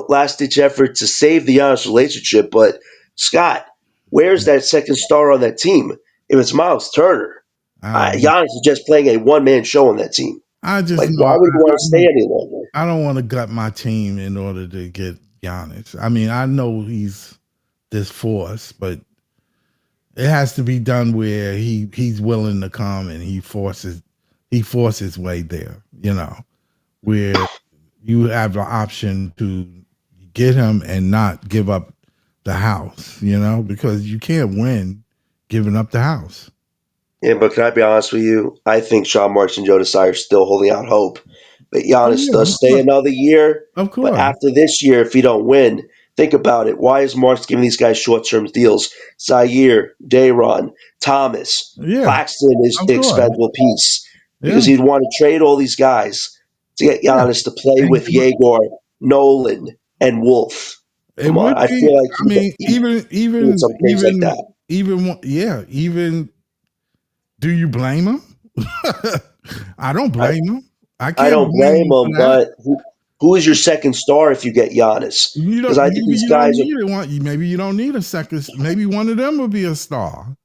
last ditch effort to save the Giannis relationship. But Scott, where's that second star on that team? If it's Miles Turner, Um, Giannis is just playing a one man show on that team. I just Like, know why would you want to stay any longer? I don't want to gut my team in order to get Giannis. I mean, I know he's this force, but it has to be done where he's willing to come and he forces his way there. Where you have the option to get him and not give up the house. Because you can't win giving up the house. Yeah, but can I be honest with you? I think Sean Marks and Joe Desai are still holding out hope. But Oh Giannis yeah, does stay another year. of But course. after this year, if he don't win, think about it. Why is Marks giving these guys short-term deals? Zaire, Dayron, Thomas, Yeah, Claxton is of the course. expendable piece Yeah, because he'd want to trade all these guys to get yeah. Giannis to play And with Yegor, Nolan, and Wolf. it Come on, would I be. feel like I mean, he's doing some things like that. even. Do you blame him? I don't I, blame him. I I can't don't blame blame him for him, that. but who is your second star if you get Giannis? You Because don't. I think Maybe these you don't guys need it. Maybe you don't need a second. Maybe one of them will be a star.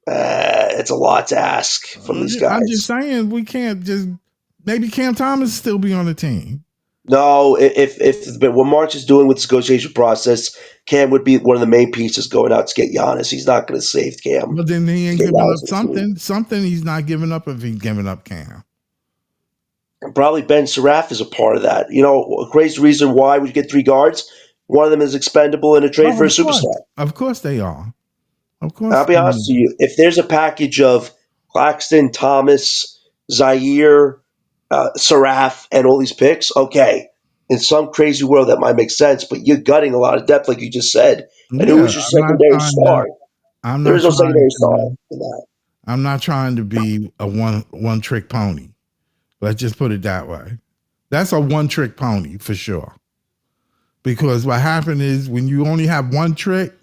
it's a lot to ask from these I'm just guys. saying we can't just. Maybe Cam Thomas still be on the team. No, if but what March is doing with this negotiation process, Cam would be one of the main pieces going out to get Giannis. He's not going to save Cam But then he to ain't get giving Giannis up to the team. something he's not giving up if he's giving up Cam. And probably Ben Seraph is a part of that. A crazy reason why we get 3 guards. One of them is expendable in a trade Oh, for a superstar. of course they are. Of course. I'll be honest with you. If there's a package of Claxton, Thomas, Zaire, Seraph, and all these picks, okay. In some crazy world, that might make sense, but you're gutting a lot of depth, like you just said. And who Yeah, was your secondary star? I'm There not is no trying secondary star to. in that. I'm not trying to be a one trick pony. Let's just put it that way. That's a one trick pony for sure. Because what happened is when you only have one trick,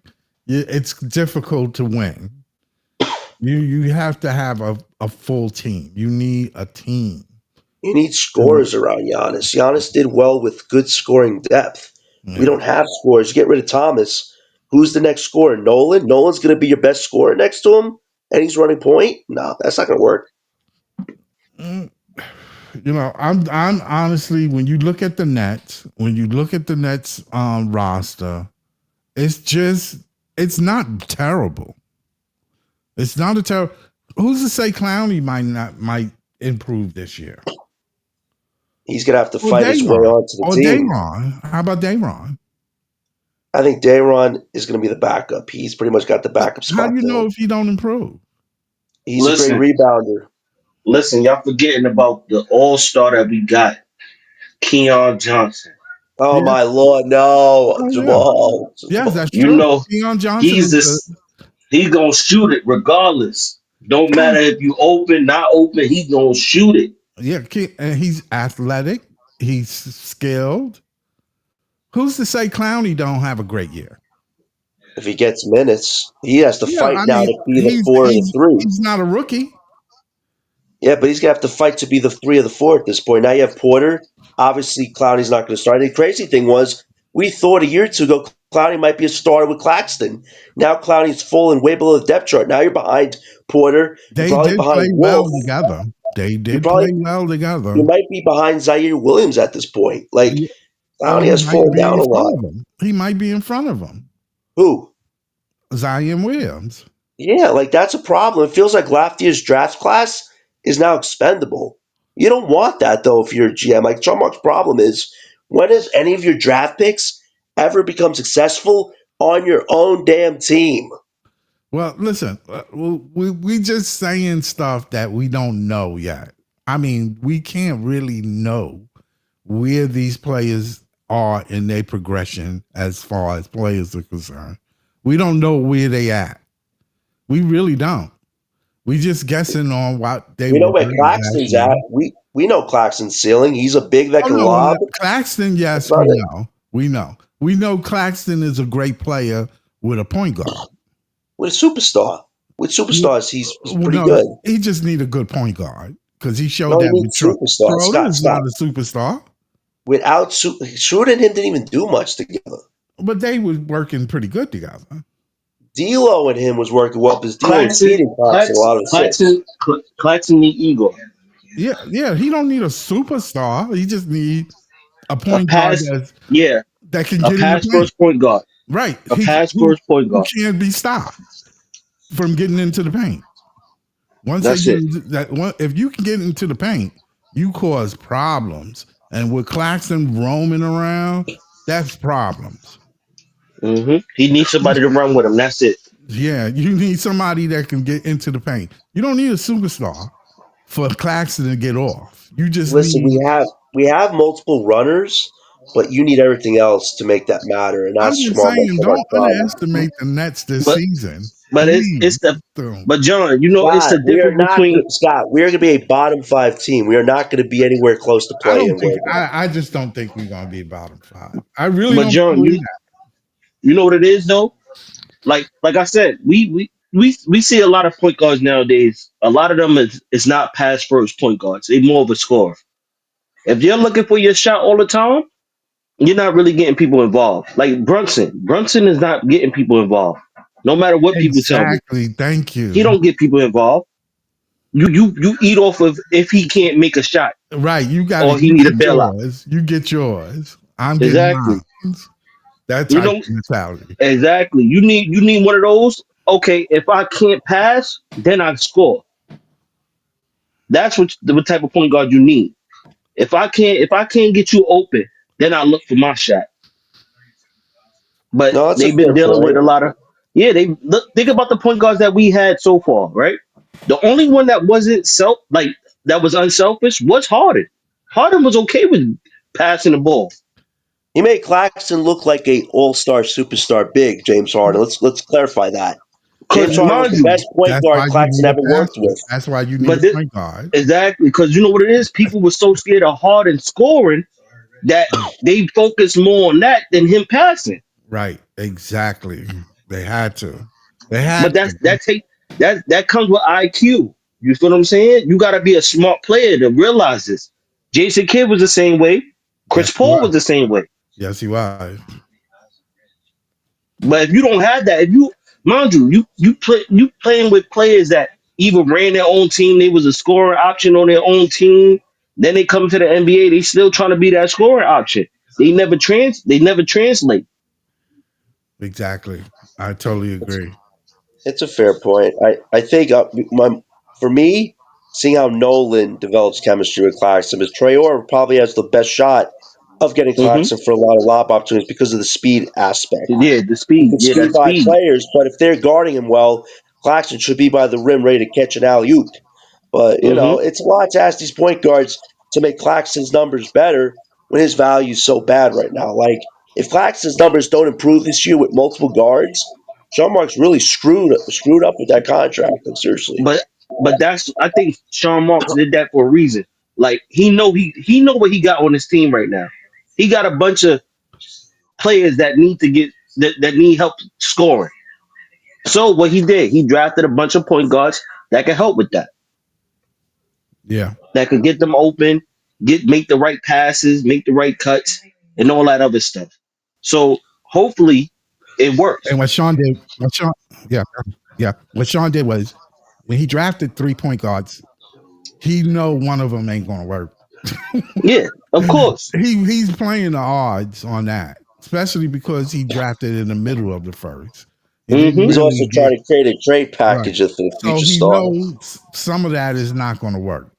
it's difficult to win. You have to have a full team. You need a team. You need scorers around Giannis. Giannis did well with good scoring depth. Yeah. We don't have scorers. You get rid of Thomas. Who's the next scorer? Nolan? Nolan's going to be your best scorer next to him? And he's running point? No, that's not going to work. I'm honestly, when you look at the Nets roster, it's not terrible. It's not a terrible. Who's to say Clowney might improve this year? He's going to have to fight his way onto the team. Dayron. How about Dayron? I think Dayron is going to be the backup. He's pretty much got the backup spot. How do you know if he don't improve? He's a great rebounder. Listen, y'all forgetting about the all-star that we got, Keon Johnson. Oh, my Lord, no. Jamal. Yes, that's true. You know, Keon Johnson he's going to shoot it regardless. Don't matter if you open, not open, he's going to shoot it. Yeah, and he's athletic. He's skilled. Who's to say Clowney don't have a great year? If he gets minutes, he has to fight now to be the 4 or the 3. He's not a rookie. Yeah, but he's going to have to fight to be the 3 or the 4 at this point. Now you have Porter. Obviously, Clowney's not going to start. The crazy thing was, we thought a year or two ago Clowney might be a starter with Claxton. Now Clowney's full and way below the depth chart. Now you're behind Porter. They you're did play well together. They did play well together. You might be behind Zaire Williams at this point. Like, Clowney has fallen down a lot. He might be in front of him. Who? Zion Williams. Yeah, like that's a problem. It feels like last year's draft class is now expendable. You don't want that, though, if you're a GM. Like, John Mark's problem is, when has any of your draft picks ever become successful on your own damn team? Well, listen, we just saying stuff that we don't know yet. I mean, we can't really know where these players are in their progression as far as players are concerned. We don't know where they at. We really don't. We just guessing on what they. We know where Claxton's at. We know Claxton's ceiling. He's a big that can lob. Claxton, yes, we know. We know Claxton is a great player with a point guard. With a superstar. With superstars, he's pretty good. He just need a good point guard because he showed that with superstar. Schroeder's not a superstar. Without Schroeder and him didn't even do much together. But they were working pretty good together. D'Lo and him was working well because D'Lo exceeded Claxton a lot of Claxton need ego. Yeah. He don't need a superstar. He just need a point guard that can get in the paint. First point guard. Right. A pass first point guard. Who can't be stopped from getting into the paint. If you can get into the paint, you cause problems. And with Claxton roaming around, that's problems. Mm-hmm. He needs somebody to run with him. That's it. Yeah, you need somebody that can get into the paint. You don't need a superstar for Claxton to get off. You just we have multiple runners, but you need everything else to make that matter. And that's I'm just saying, don't underestimate the Nets this season. But but John, it's the difference between Scott. We're going to be a bottom 5 team. We are not going to be anywhere close to playing. I just don't think we're going to be bottom 5. I really don't. But John, you know what it is though. Like I said, we see a lot of point guards nowadays. A lot of them is not pass first point guards. They're more of a scorer. If you're looking for your shot all the time, you're not really getting people involved. Like Brunson is not getting people involved. No matter what people tell me. Exactly. Thank you. He don't get people involved. You eat off of if he can't make a shot. Right. You got or he need a bailout. You get yours. I'm getting mine. That You type know of mentality. exactly. You need one of those. Okay, if I can't pass, then I score. That's what type of point guard you need. If I can't get you open, then I look for my shot. But No, that's a they've been fair dealing with point. a lot of They look. Think about the point guards that we had so far, right? The only one that wasn't that was unselfish was Harden. Harden was okay with passing the ball. He made Claxton look like a all-star superstar big, James Harden. Let's clarify that. James Cause Harden was mind the you, best point That's why guard you Claxton need a ever worked passer. with. That's why you need but a point guard. exactly because you know what it is. People were so scared of Harden scoring that they focused more on that than him passing. Right. Exactly. They had to. They had But to. that comes with IQ. You feel what I'm saying? You got to be a smart player to realize this. Jason Kidd was the same way. Yes, Chris he Paul was. was the same way. Yes, he was. But if you don't have that, if you mind you playing with players that either ran their own team, they was a scoring option on their own team. Then they come to the NBA, they still trying to be that scoring option. They never translate. Exactly. I totally agree. It's a fair point. I think for me, seeing how Nolan develops chemistry with Claxton, is Traore probably has the best shot of getting hmm Claxton for a lot of lob opportunities because of the speed aspect. Yeah, the He speed. can Yeah, speed that by speed. players, but if they're guarding him well, Claxton should be by the rim ready to catch an alley oop. But hmm it's a lot to ask these point guards to make Claxton's numbers better when his value is so bad right now. Like if Claxton's numbers don't improve this year with multiple guards, Sean Mark's really screwed up with that contract. Like seriously. But that's I think Sean Marks did that for a reason. Like he know what he got on his team right now. He got a bunch of players that that need help scoring. So what he did, he drafted a bunch of point guards that can help with that. Yeah. That could get them open, make the right passes, make the right cuts, and all that other stuff. So hopefully it works. And what Sean did, yeah, yeah, what Sean did was when he drafted 3 point guards, he know one of them ain't gonna work. Yeah, of course. He's playing the odds on that, especially because he drafted in the middle of the first. He didn't He's hmm really also get trying to create a trade right, package for the so future he star. knows some of that is not going to work.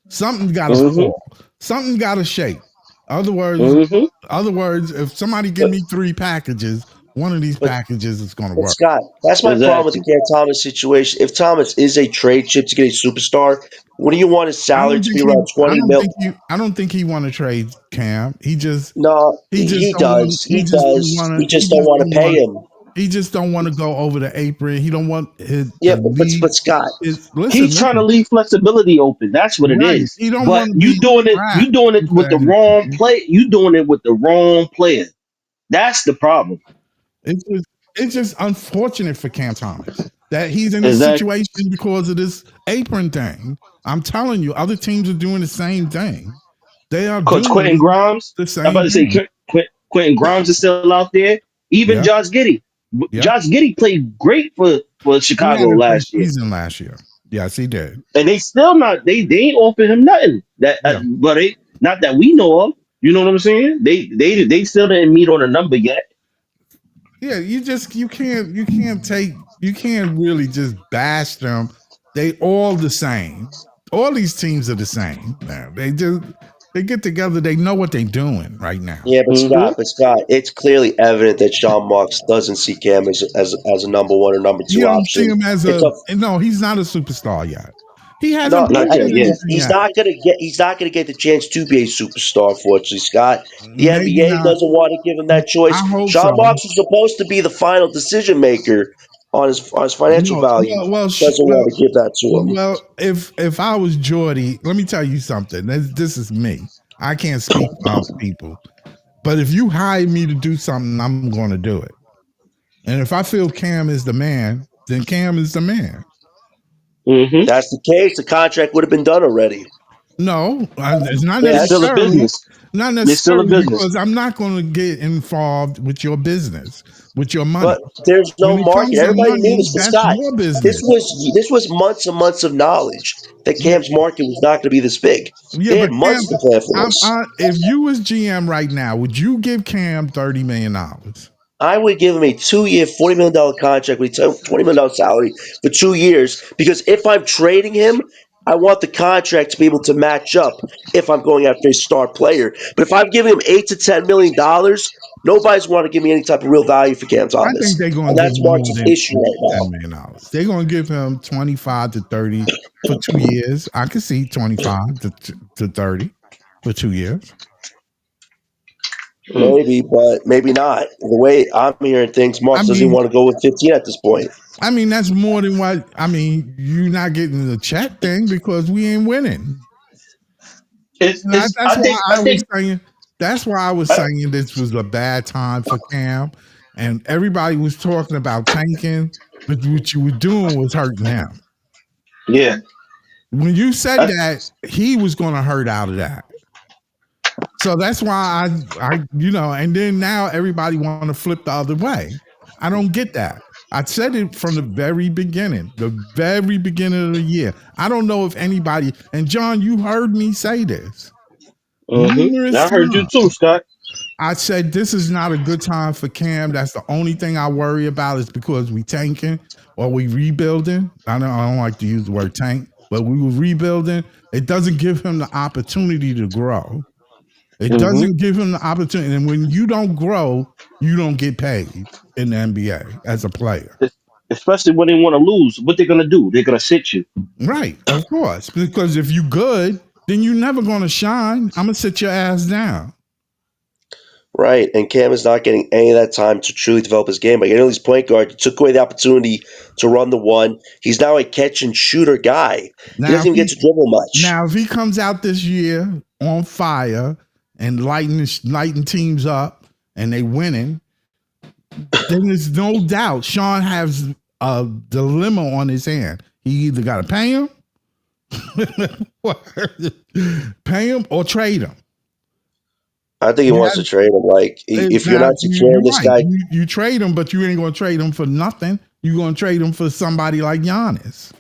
Something's got to hmm fall. Something got to shake. Other words, hmm if somebody give But me 3 packages, one of these but packages is going to But work. Scott, that's my problem with the Exactly. Cam Thomas situation. If Thomas is a trade chip to get a superstar, wouldn't you want his salary to be around 20 mil? I don't think he want to trade Cam. No, He just he don't want. does. He does. We He just don't just want don't to pay want. him. He just don't want to go over the apron. He don't want Yeah, to but leave. Scott, He's trying to Listen. leave flexibility open. That's what it Right. is. He don't But want to be you trapped doing it with into the wrong anything. play. You doing it with the wrong player. That's the problem. It's just unfortunate for Cam Thomas that he's in this Exactly. situation because of this apron thing. I'm telling you, other teams are doing the same thing. They are Because Quentin doing Grimes, the I'm about same to say thing. Quentin Grimes is still out there. Even Yeah. Josh Giddey. Yeah. Josh Giddey played great for He Chicago had a great last year. season last year. Yes, he did. And they still not they ain't offer him nothing. Yeah. But they not that we know of. You know what I'm saying? They still didn't meet on a number yet. Yeah, you can't really just bash them. They all the same. All these teams are the same. Now they get together, they know what they're doing right now. yeah, hmm But Scott, it's clearly evident that Sean Marks doesn't see Cam as a number one or number You two don't see option. him as It's a a no, he's not a superstar yet. He No, hasn't Not proven yet, yeah. anything yet. he's not gonna get the chance to be a superstar, unfortunately, Scott. The Maybe NBA not. doesn't want to give him that choice. I hope Sean so. Marks is supposed to be the final decision maker on his financial No, value. Doesn't want to give that to him. if I was Jordy, let me tell you something. This is me. I can't speak for other people. But if you hire me to do something, I'm going to do it. And if I feel Cam is the man, then Cam is the man. hmm That's the case. The contract would have been done already. No, it's not It's still Yes. a necessarily. business. Not It's still a necessarily business. because I'm not going to get involved with your business, with your money. But there's When no it market. comes to Everybody knew money, this. But that's Scott, your business. this was months and months of knowledge that Yeah, Cam's market was not going to be this big. yeah, They but had Cam, months to plan for this. if you was GM right now, would you give Cam $30 million? I would give him a 2-year, $40 million contract with a $20 million salary for 2 years because if I'm trading him, I want the contract to be able to match up if I'm going after a star player. But if I'm giving him $8 to $10 million, nobody's want to give me any type of real value for Cam I think Thomas. they're And going to give that's him more Marks' than issue right now. $10 million. They're going to give him 25 to 30 for 2 years. I could see 25 to 30 for 2 years. Maybe, but maybe not. The way I'm hearing things, I Marks doesn't even mean, want to go with 15 at this point. that's more than what you're not getting the chet thing because we ain't winning. And It's that's I why think I I was think saying. That's why I was uh, saying this was a bad time for Cam, and everybody was talking about tanking, but what you were doing was hurting him. yeah. When you said I, that, he was going to hurt out of that. So that's why and then now everybody want to flip the other way. I don't get that. I said it from the very beginning of the year. I don't know if anybody, and John, you heard me say this numerous I heard you times. too, Scott. I said this is not a good time for Cam. That's the only thing I worry about is because we tanking or we rebuilding. I don't like to use the word tank, but we were rebuilding. It doesn't give him the opportunity to grow. It doesn't give him the opportunity. And when you don't grow, you don't get paid in the NBA as a player. Especially when they want to lose. What they're gonna do? They're gonna sit you. Right, of course. Because if you good, then you're never gonna shine. I'm gonna sit your ass down. Right, and Cam is not getting any of that time to truly develop his game. Like, I know he's point guard. You took away the opportunity to run the one. He's now a catch and shooter guy. He Now doesn't if even get to dribble much. he comes out this year on fire and lighting teams up and they winning, then there's no doubt Sean has a dilemma on his hand. He either got to pay him, or trade him. I think he wants to trade him. Like, if you're Now, not securing this right. guy, You trade him, but you ain't going to trade him for nothing. You're going to trade him for somebody like Giannis.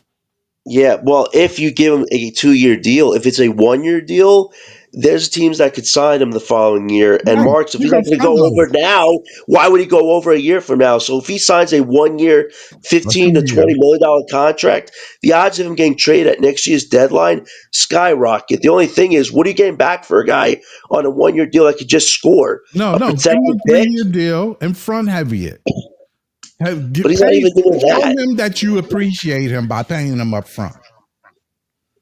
yeah. Well, if you give him a 2-year deal, if it's a 1-year deal, there's teams that could sign him the following year. And Right. Marks, if You he's not can going to front go load over now, why would he go over a year from now? So if he signs a 1-year, a 15 to 20 2 year. million dollar contract, the odds of him getting traded at next year's deadline skyrocket. The only thing is, what are you getting back for a guy on a 1-year deal that could just score No, a give him protected a pick? 3 year deal and front heavy it. But he's not even doing Show that. him that you appreciate him by paying him up front.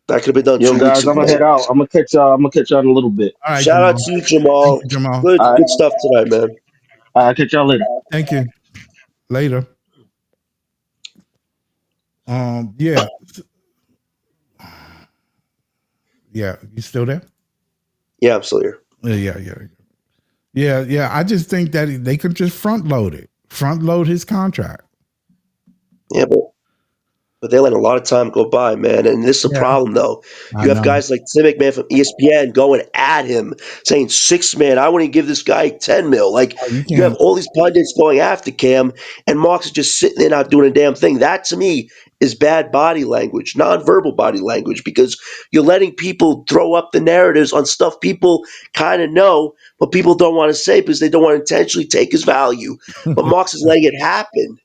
That could have been done Yo, 2 weeks guys, I'm gonna ago. head out. I'm gonna catch y'all. I'm gonna catch y'all in a little bit. All right, Shout out Jamal. to you, Thank Jamal. you, Jamal. Good, All right, good stuff tonight, man. all right. Catch y'all later. Thank you. Later. Yeah. Yeah. You still there? Yeah, I'm still here. Yeah. I just think that they could just front load his contract. Yeah, but they let a lot of time go by, man. And this is a Yeah, problem, though. I You have know. guys like Tim McMahon from ESPN going at him, saying 6 man. I wouldn't give this guy 10 mil. Like Oh, you you have can't. all these pundits going after Cam, and Marks is just sitting there not doing a damn thing. That to me is bad body language, nonverbal body language, because you're letting people throw up the narratives on stuff people kind of know, but people don't want to say because they don't want to intentionally take his value. But Marks is letting it happen,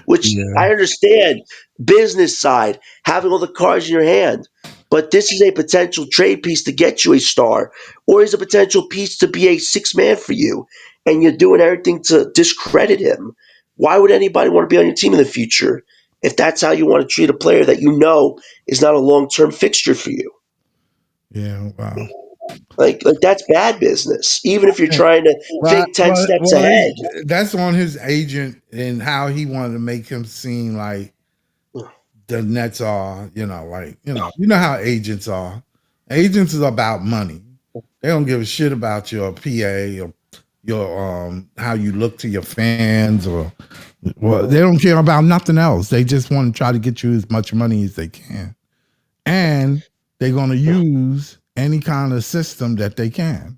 which Yeah. I understand business side, having all the cards in your hand. But this is a potential trade piece to get you a star, or is a potential piece to be a 6 man for you, and you're doing everything to discredit him. Why would anybody want to be on your team in the future if that's how you want to treat a player that you know is not a long-term fixture for you? Yeah. Wow. Like that's bad business. Even if you're trying to Well, think 10 steps well, ahead. that's on his agent and how he wanted to make him seem like the Nets are, you know how agents are. Agents is about money. They don't give a shit about your PA or your how you look to your fans or they don't care about nothing else. They just want to try to get you as much money as they can. And they're gonna use any kind of system that they can.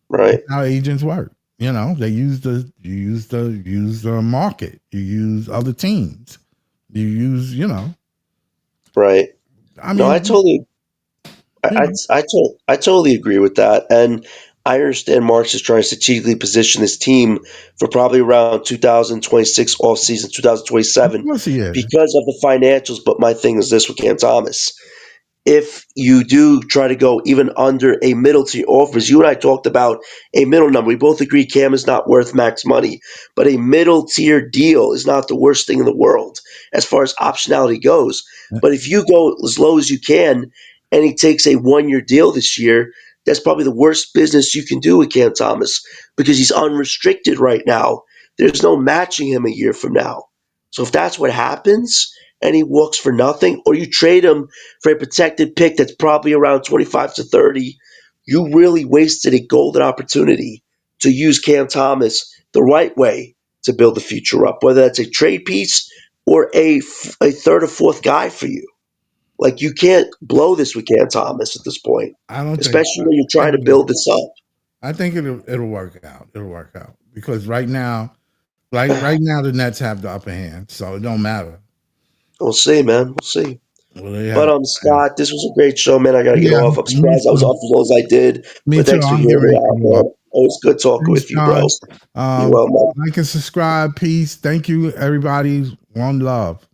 Right. That's how agents work. They use the market. You use other teams. You use, Right. I No, mean, I totally agree with that. And I understand Marks is trying to strategically position this team for probably around 2026 off season, Of 2027 course he is. because of the financials. But my thing is this with Cam Thomas. If you do try to go even under a middle tier offers, you and I talked about a middle number. We both agree Cam is not worth max money, but a middle tier deal is not the worst thing in the world as far as optionality goes. But if you go as low as you can and he takes a 1 year deal this year, that's probably the worst business you can do with Cam Thomas because he's unrestricted right now. There's no matching him a year from now. So if that's what happens and he walks for nothing, or you trade him for a protected pick that's probably around 25 to 30, you really wasted a golden opportunity to use Cam Thomas the right way to build the future up, whether that's a trade piece or a third or fourth guy for you. Like, you can't blow this with Cam Thomas at this point, I don't think. especially when you're I trying to think, build this up. I think it'll work out. It'll work out because right now, right now, the Nets have the upper hand, so it don't matter. We'll see, man. We'll see. Well, they have But the upper hand. Scott, this was a great show, man. I gotta get Yeah, off. I'm me surprised I was too. off as long as I did. Me But too. thanks for I'm getting hearing me ready to out, go up. man. Always good talking Thanks, with you, bro. John. You well, man. Like and subscribe. Peace. Thank you, everybody. One love.